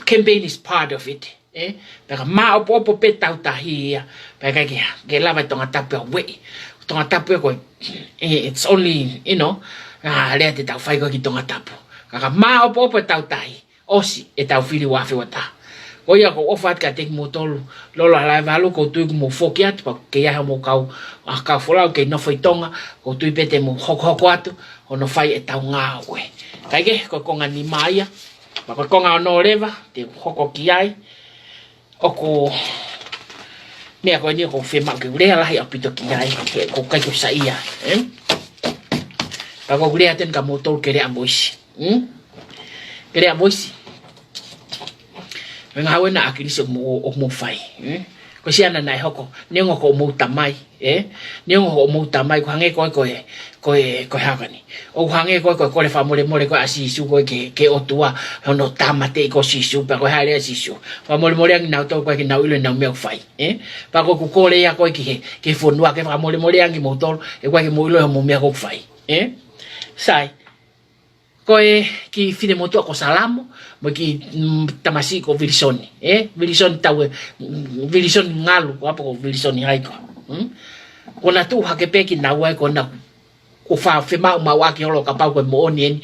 [SPEAKER 1] campaign is part of it pero ma o pe tau tahi pa ke lava tonga tapu we tonga tapu ko it's only le te tau fai ko ki tonga tapu ka ma o tau tahi osi e tau fili wa fe wata o ia ko ofat ka tek motolo lolo ala valu ko tu mo fokiat pa ke ya mo ka fola ke no foi tonga ko tu pete mo hoko atu ono fai e tau nga we kai ke ko konga ni maia pa ko konga no leva te hoko ki ai o ko ne ko ni ko fe ma ke le ala ya pito ki ai ko kai ko saia pa ko le aten ka motor ke le amoisi ke le amoisi nga we na akiri mo fai ko sia na nai hoko ne ngo ko mo tamai ne ngo mo tamai ko hange ko hagani o hange ko le fa mo ko asi su ko ke o tua no tamate ko si su pa ko hale si su fa mo ang na to ko ke na ulo na me fai pa ko ko le ya ko ke fonua ke fa mo ang motor e ko ke mo ulo mo me ko fai sai koe ki fine moto ko salamo mo ki tamasi ko vilisoni vilisoni tawe vilisoni ngalu ko apo ko vilisoni haiko ko na tu ha ke peki na wa ko na ko fa fe ma wa ki holo ka pa ko mo oni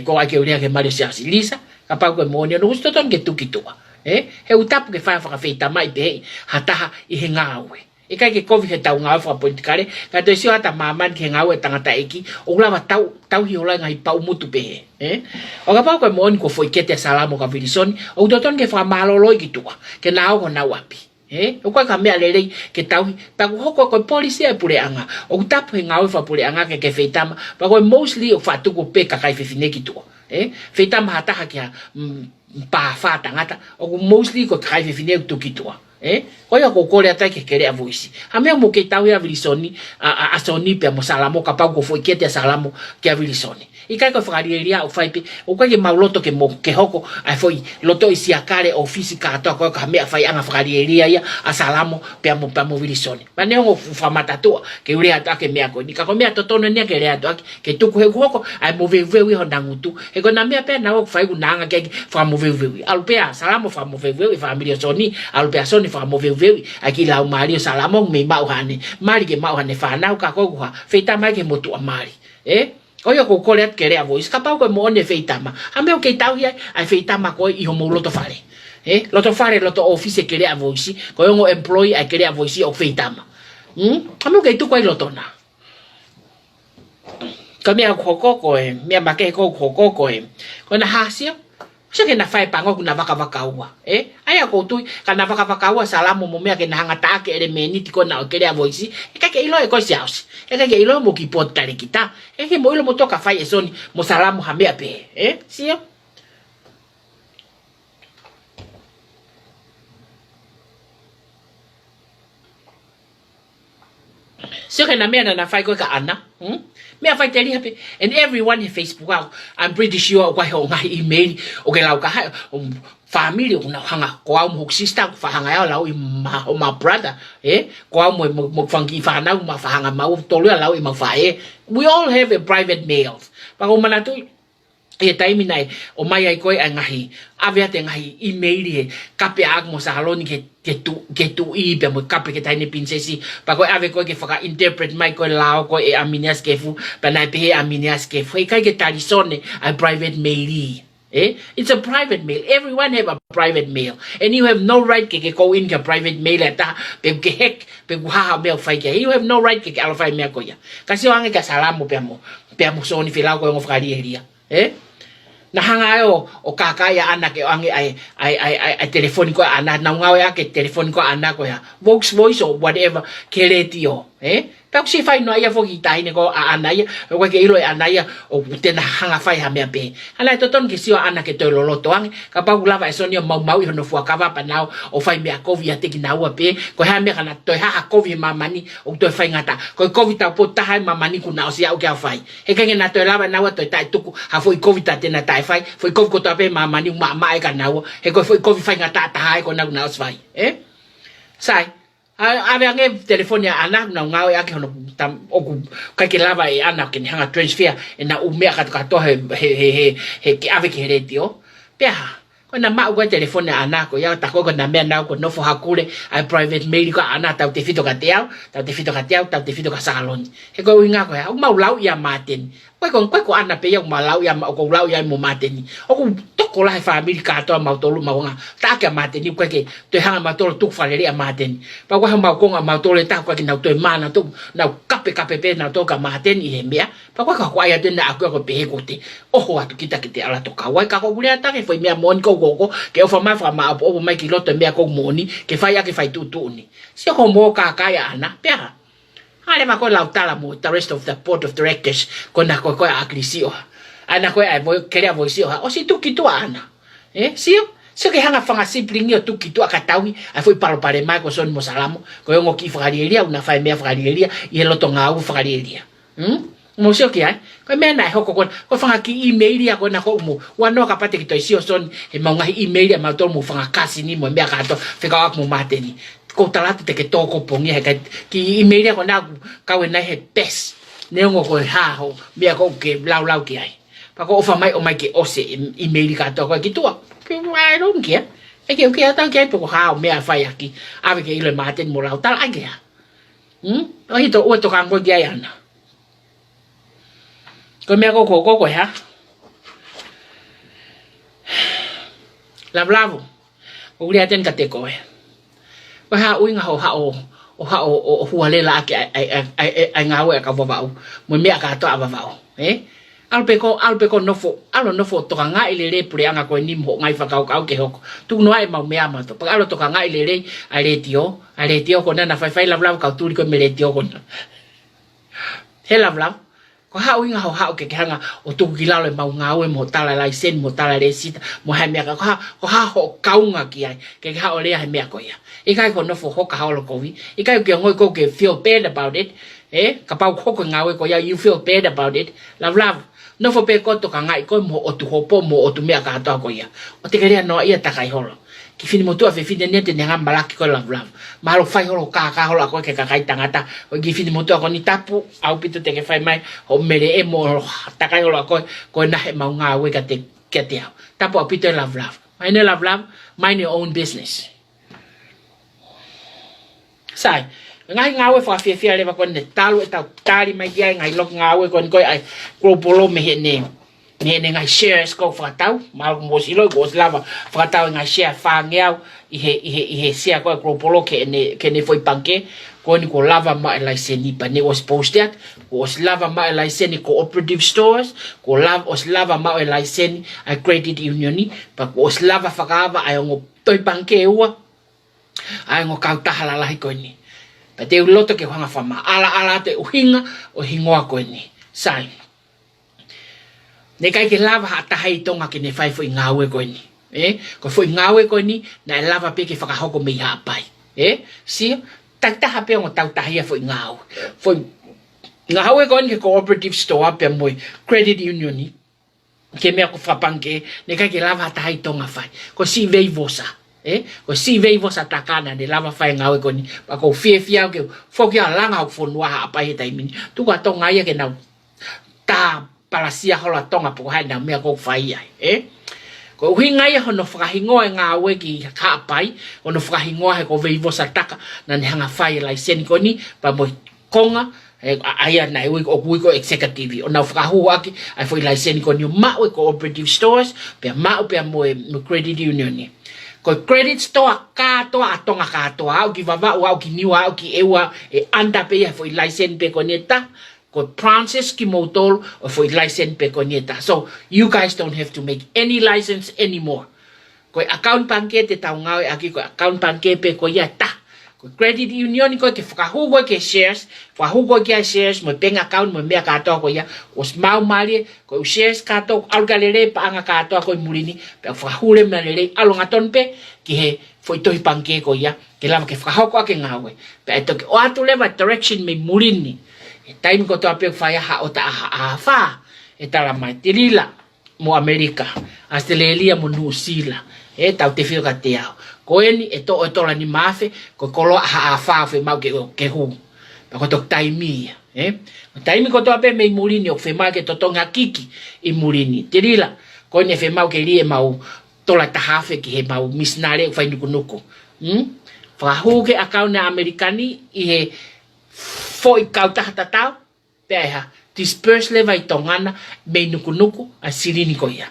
[SPEAKER 1] ko ake uria ke mari sia silisa ka pa ko mo oni no gusto ton ke tu kitua he utap ke fa feita mai be hata I hengawe e kai ke covid he tau ngau fa politikare ka to si ata maman ke ngau e tangata eki o lava tau hi ola ngai pau mutu pe o ka pa ko mon ko foi kete salamo ka vilisoni o doton ke fa malolo ki tua ke nau ko na wapi o ka me alele ke tau pa ko ko polisi e pure anga o tapu ngau fa pure anga ke feitama pa ko mostly o fa tu ko pe ka kai fine ki tua feitama hata ha kia pa fa tangata o mostly ko kai fine tu ki tua oya ko kole ata ke kere avoisi ame mo ke tau ya vilisoni a soni pe mo salamo ka pa ko foi kete salamo ke vilisoni I kai ko fagariria o fai pe o ka ke mauloto ke mo ke hoko ai foi loto isi akare ofisi ka to ko ka me fai anga fagariria ya a salamo pe mo vilisoni ba ne ngo fa matatua ke uri ata ke me ko ni ka ko me totono ne ke le ata ke tu ko hoko ai mo vewe ho nangutu e ko na me pe na o fai ku nanga ke fa mo vewe alpea salamo fa mo vewe familia soni alpea soni fa mo vewe aki la mario salamo me mau hane mari ke mau hane fa na ka ko feita mai ke motu amari oyo ko kole at kere a voice kapau ko mo ne feita ma ame o ke tau ya ai feita ma ko I ho mo loto fare loto office kere a voice ko yo employee ai kere a voice o feita ma ame o ke tu ko loto na ka me ko me ma ke ko ko na hasio Siya kena fai pango kuna vaka ua. Aya ko tui kana vaka ua salamu mo mea kena hanga taake ere meniti ko na okere avoisi. Ke ilo e ko siaus. Ke ilo mo ki pot tare kita. Ke mo ilo mo toka fai esoni mo salamu hamea pe. Sio? Sio kena mea na fai ko ka ana. Mea fai teri hape. And everyone in Facebook out. I'm pretty sure kwa ho ngai email o ke lau ka hai family una hanga ko au mo sister fa hanga ya lau i ma brother ko au mo fangi fa na ma fa hanga ma tolu lau i ma fa we all have a private mails pa o mana tu time nai o mai ai koi ngahi ave ate ngahi email he kape ag mo sa haloni ke tu I be mo kape ke taine princesi pa ko ave ko ke faka interpret mai ko lao ko e aminias ke fu pa nai pe aminias ke fu kai ke tarisone a private mail it's a private mail. Everyone have a private mail, and you have no right to go in your private mail at that. Pe heck, pe guha mail fai ke. You have no right to allow fai mail ko ya. Kasi wangi ka salamu pe mo so ni filau ko ng fari heria. Na hanga o kakaya anak e angi ai telefoni ko anak na ngawe ake telefoni ko anak ko ya. Voice or whatever keletio. Pero si fai no ia fogi tai ne ko anaya ko ke ilo anaya o tena hanga fai ha mea pe ala to ton ke sio ana ke to lolo toang ka pa ulava esonio mau i no fu akava pa nao o fai mea kovi ate ki na ua pe ko ha mea kana to ha kovi mamani o to fai ngata ko kovi ta po ta ha mamani ku na o sia o ke fai e ke na to lava na ua to tai tuku ha foi kovi ta tena tai fai foi kovi ko to pe mamani ma e ka na ua e ko foi kovi fai ngata ta ha ko na o fai sai ave ange telefonia anak na ngau ya ke hono tam oku ka ke lava e anak ke hanga transfer e na umea ka to he ke ave ke retio pea ko na ma uga telefonia anak ko ya ta ko na me na ko no fo hakule a private mail ko ana ta te fito ka teau ta te fito ka salon he ko inga ko ya mau lau ya maten ko ana pe ya mau ya ko lau ya mo maten o ko la family ka to mau tolu mau nga ta ka maten ko ke to hanga ma tolu tu fa le maten pa ko mau ko mau tolu ta ko ke na to mana to na kape pe na to ka maten I hemia pa ko ya te na ko pe ko te o ho atu kita ala to ka wai ka ko gule ta ke foi mea mon ko ke o fa ma o mai ki loto mea ko moni ke fai tu ni si ko mo ka ya ana pera ale ma ko lautala mo the rest of the board of directors ko na ko aklisio ana ko ai voi queria voisio o si tu ki tu ana sio ke hanga fanga sibling yo tu ki tu akatawi ai foi pare mai ko son mo salamo ko ngo ki fralieria una fai mea fralieria I lo tonga u fralieria mo sio ke ai ko me na ho ko fanga ki email ya ko na ko mo wa no ka pate ki to sio son e mo ngai email ya ma to mo fanga kasi ni mo mea ka to fika mo mateni ko talate te ke toko pongi he ki email ko na ka we na he best ne ngo ko ha ho mea ko ke lau ki ai pa ko fa mai o mai ke ose email ka to ko ki tua ke I don't care e ke ta ke ko ha o mea fa ya ki ave ke ile maten mo lau tal ai ke o hito o to kan ko dia yana ko mea ko ha lablavo o ria ten ka te ko ha uinga ho huale la ke ai ngawe ka vavau mo me ka to avavau alpe ko no fo to nga ile pure anga ko ni mo ngai fa ka ke hoko tu no ai mau me ama to pa alo to nga ile ale tio ko na fai la ka tu ko me le tio ko he la ko ha uinga ho ke hanga o tu ki la le mau ngawe mo tala la sen mo tala le sita mo ha me ka ko ha ho kaunga ki ai ke ha o le ha me ko ya ikai ko no fo hoka holo ko vi ikai ke ngoi ko ke feel bad about it ka pau ko ngawe ko ya you feel bad about it love no fo pe ko to ka ngai ko mo o tu hopo mo o tu me ka to ko ya o te keria no ia ta kai holo ki fini mo tu afi fini nete nga malaki ko love malo fai holo ka holo ko ke ka kai tangata o ki fini mo tu ko ni tapu au pito te ke fai mai o mere e mo ta kai holo ko na he mau ngawe ka te ke te tapu au pito love mine love mine your own business sai ngai ngawe fa fia le ba kon ne talu eta tari mai dia ngai lok ngawe kon ko ai global me ne ngai shares ko fa tau mal mo silo go slava fa tau ngai share fa ngau I he sia ko global ke ne foi panke ko ni ko lava ma la seni pa ne was posted ko os lava ma laiseni cooperative stores ko lava os lava ma laiseni a credit union ni pa ko os lava whakaava ai ngo toi panke ua ai ngo kautahala lahi ko ni pa te loto ke hanga whama ala te uhinga o hingoa ko ni sai ne kai ke lava hata hai tonga ke ne fai fo ngawe ko ni ko fo ngawe ko ni na lava pe ke whakahoko me ha pai si ta hape ngo tau tahia fo ngawe fo ngawe ko ni cooperative store pe moi credit union ni ke me ko fapanke ne kai ke lava hata hai tonga fai ko si vei vosa ko si vei vosa takana de lava fai ngawe ko ni pa ko fie ke fo ke langa fo noa ha pai tai min tu ka tonga ia ke na ta palasia hola tonga po hai na mea ko fai ai ko hinga ia hono whakahingoa ngā weki ka pai hono whakahingoa he ko veivo sa taka na ne hanga fai lai sen ko ni pa mo konga aia na iwi o kui ko executive o na whakahu aki ai foi lai sen ko ni ma we cooperative stores pe ma pe mo credit union ni ko credit store ka to atonga ka to au ki vava au ki niwa au ki ewa anda pe foi lai sen pe ko ni ta ko Francis Kimotol or for license pe konieta. So you guys don't have to make any license anymore. Ko account banke te tau ngawe aki ko account banke pe ko ya ta. Ko credit union ko ke whakahugo ke shares, whahugo ke shares mo peng account mo mea katoa ko ya os mau mali ko shares kato algalere pa anga katoa ko mulini pe whahure malere alonga ton pe ki he foi tohi banke ko ya ke lama ke whakahugo ke ngawe. Pe to ke o atu leva direction me mulini. Time ko to apek faya ha o ta fa tala mai tilila mo Amerika Australia mo New Zealand tau te fio ka te ao ko eni to la ni mafe ko kolo ha fa fe mau ke hu ko to taimi taimi ko to apek me mulini o fe ma ke to tonga kiki I mulini tilila ko ne fe mau ke lie mau tola ta hafe ki he mau misnare fa ni kunuko fa hu ke account na Amerikani I he foi kauta tatau peha disperse le vai tongana me nuku a sirini ko ia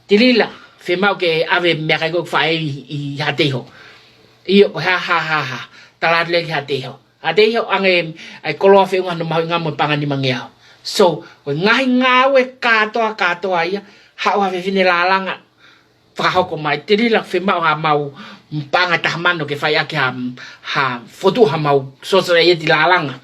[SPEAKER 1] tilila fe mau ke ave me ka go fai I hateho io ha talat le hateho ange ai kolo fe ngano mau ngamo pangani mangiao so ko ngai ngawe kato ia ha wa fe fine lalanga fa ko mai tilila fe mau ha mau mpanga tahmano ke fai aki ha fotu ha mau so ye dilalanga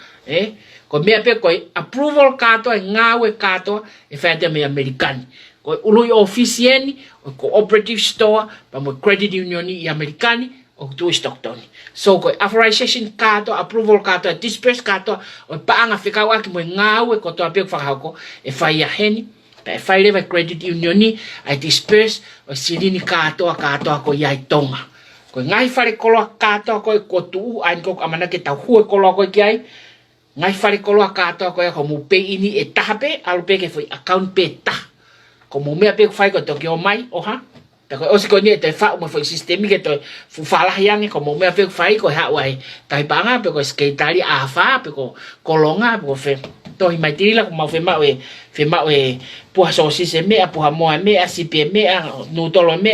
[SPEAKER 1] ko mea pe ko approval kato ngawe kato fai te me american ko ului officieni o cooperative store pa mo credit union I americani o tu Stockton so ko authorization kato approval kato disperse kato o paanga fika wa ki mo ngawe ko to pe fa ko fai ya heni pa fai le credit union ni I disperse o silini kato ko ya tonga ko ngai fare kolo kato ko tu ai ko amana ke tau hu kolo ko kiai ngai fare kolo kato ko mo pe ini tape al pe ke foi account pe ta ko mo me pe fai ko to ke o mai oha ta ko osi ko ni te fa mo foi system ke to fu fala yang ko mo me pe fai ko ha wai tai panga pe ko skaitari a fa pe ko kolonga pe ko fe to I mai tila ko mo fe ma we puha so si se me puha mo me si pe me no tolo me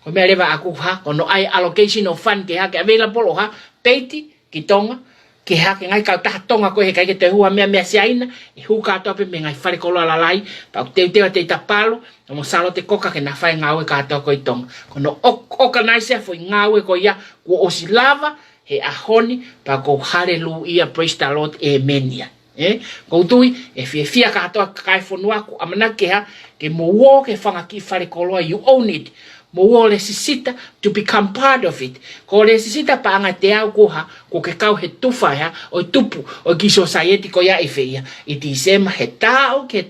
[SPEAKER 1] ko me leva aku ha kono ai allocation of fund ke ha ke available ha peiti ki tonga ke ha ke ngai ka ta tonga ko he kai ke te hua me siaina hu ka to pe me ngai fare ko la lai pa te ta palo mo salo te koka ke na fai ngawe ka to ko I tonga kono organize fo ngawe ko ya ko osilava he ahoni pa ko hallelujah praise the Lord amen ko tui fia ka to kai fo noa ko amana ke ha ke mo wo ke fanga ki fare ko you own it mo wo le sisita to become part of it ko le sisita pa anga te au ko ha ko ke kau he tufa ya o tupu o ki society ko ya ifeia iti sema he tau ke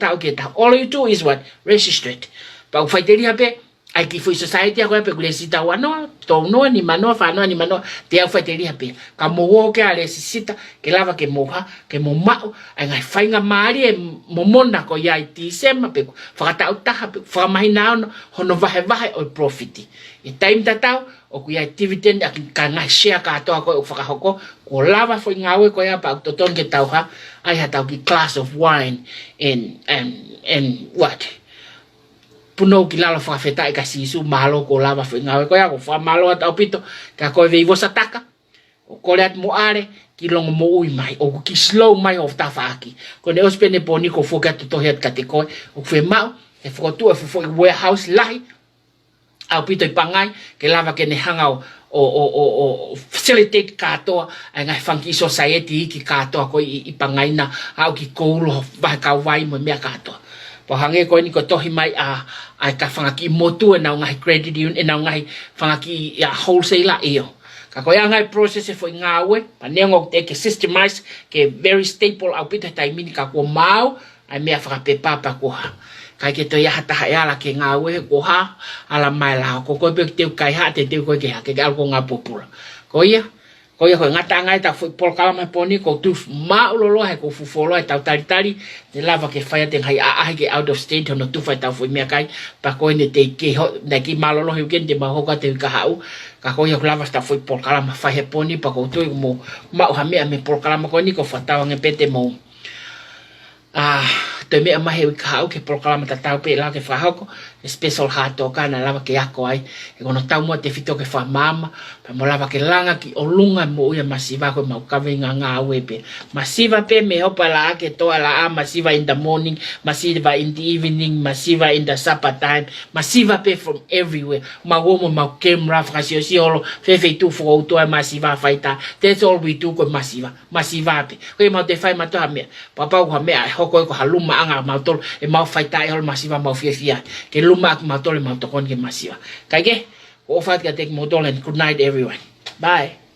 [SPEAKER 1] all you do is what register it pa u faiteria pe ai ki foi society ko pe le sisita wa no to no ni mano fa no ni mano te au faiteria pe ka mo wo ke ale sisita ke lava ke mo ha ke mo ma ai ngai fainga mari mo mona ko ya iti sema pe fa ta u ta fa mai na hono vahe o profit e time tatau o ku ya dividend ak ka ngai share ka to ko fa hoko ko lava foi ngawe ko ya pa to ton ke tau ha ai ha tau ki glass of wine and what puno ki lalo fa feta ka sisu malo ko lava foi ngawe ko ya ko fa malo ta opito ka ko veivo sataka o ko le mo are ki longo mo ui mai o ki slow mai of tafaki ko ne ospene poni ko foka to het katekoi o fe mau e fotu e fo warehouse lai au pito i pangai ke lava ke ne hanga o facilitate katoa ai ngai funky society ki katoa ko i pangai na au ki koulo vai ka vai mo me katoa po hange ko ni ko tohi mai a ka fangaki motu e na ngai credit union e na ngai fangaki ya wholesaler io ka ko ya ngai process e foi ngawe pa nengo te ke systemize ke very staple au pito tai mini ka ko mau ai me fa pe papa ko ha kai ke to ya hata ya la ke ngawe ko ha ala mai la ko ko pe te kai ha te ko ke ha ke algo nga popula ko ya ko ngata ngai ta foi por kala mai poni ko tu ma lo he ko fufolo e ta tari te lava ke fai te hai a ke out of state no tu fai ta foi me kai pa ko ne te ke ho na ki malo lo he ke te ma ho ka te ka hau ka ko lava sta foi por kala ma fai he poni pa ko tu mo ma ha me por kala ma ko ni ko fata nge pete mo te me ma he ka au ke programa ta tau pe la ke fa hoko special hato kana lava ke ako ai e kono tau mo te fito ke fa mama pa mo lava ke langa ki olunga mo ia masiva ko mau ka venga nga wepe masiva pe me hopa la ke to la masiva in the morning masiva in the evening masiva in the supper time masiva pe from everywhere ma womo ma camera frasio si olo fe tu fo to masiva faita that's all we do ko masiva pe ko ma te fai ma to ha me papa ko me hoko ko haluma anga mautol e mau faita e hol masiva mau fia ke luma mautol mautokon ke masiva kage o fat ka tek motol and good night everyone bye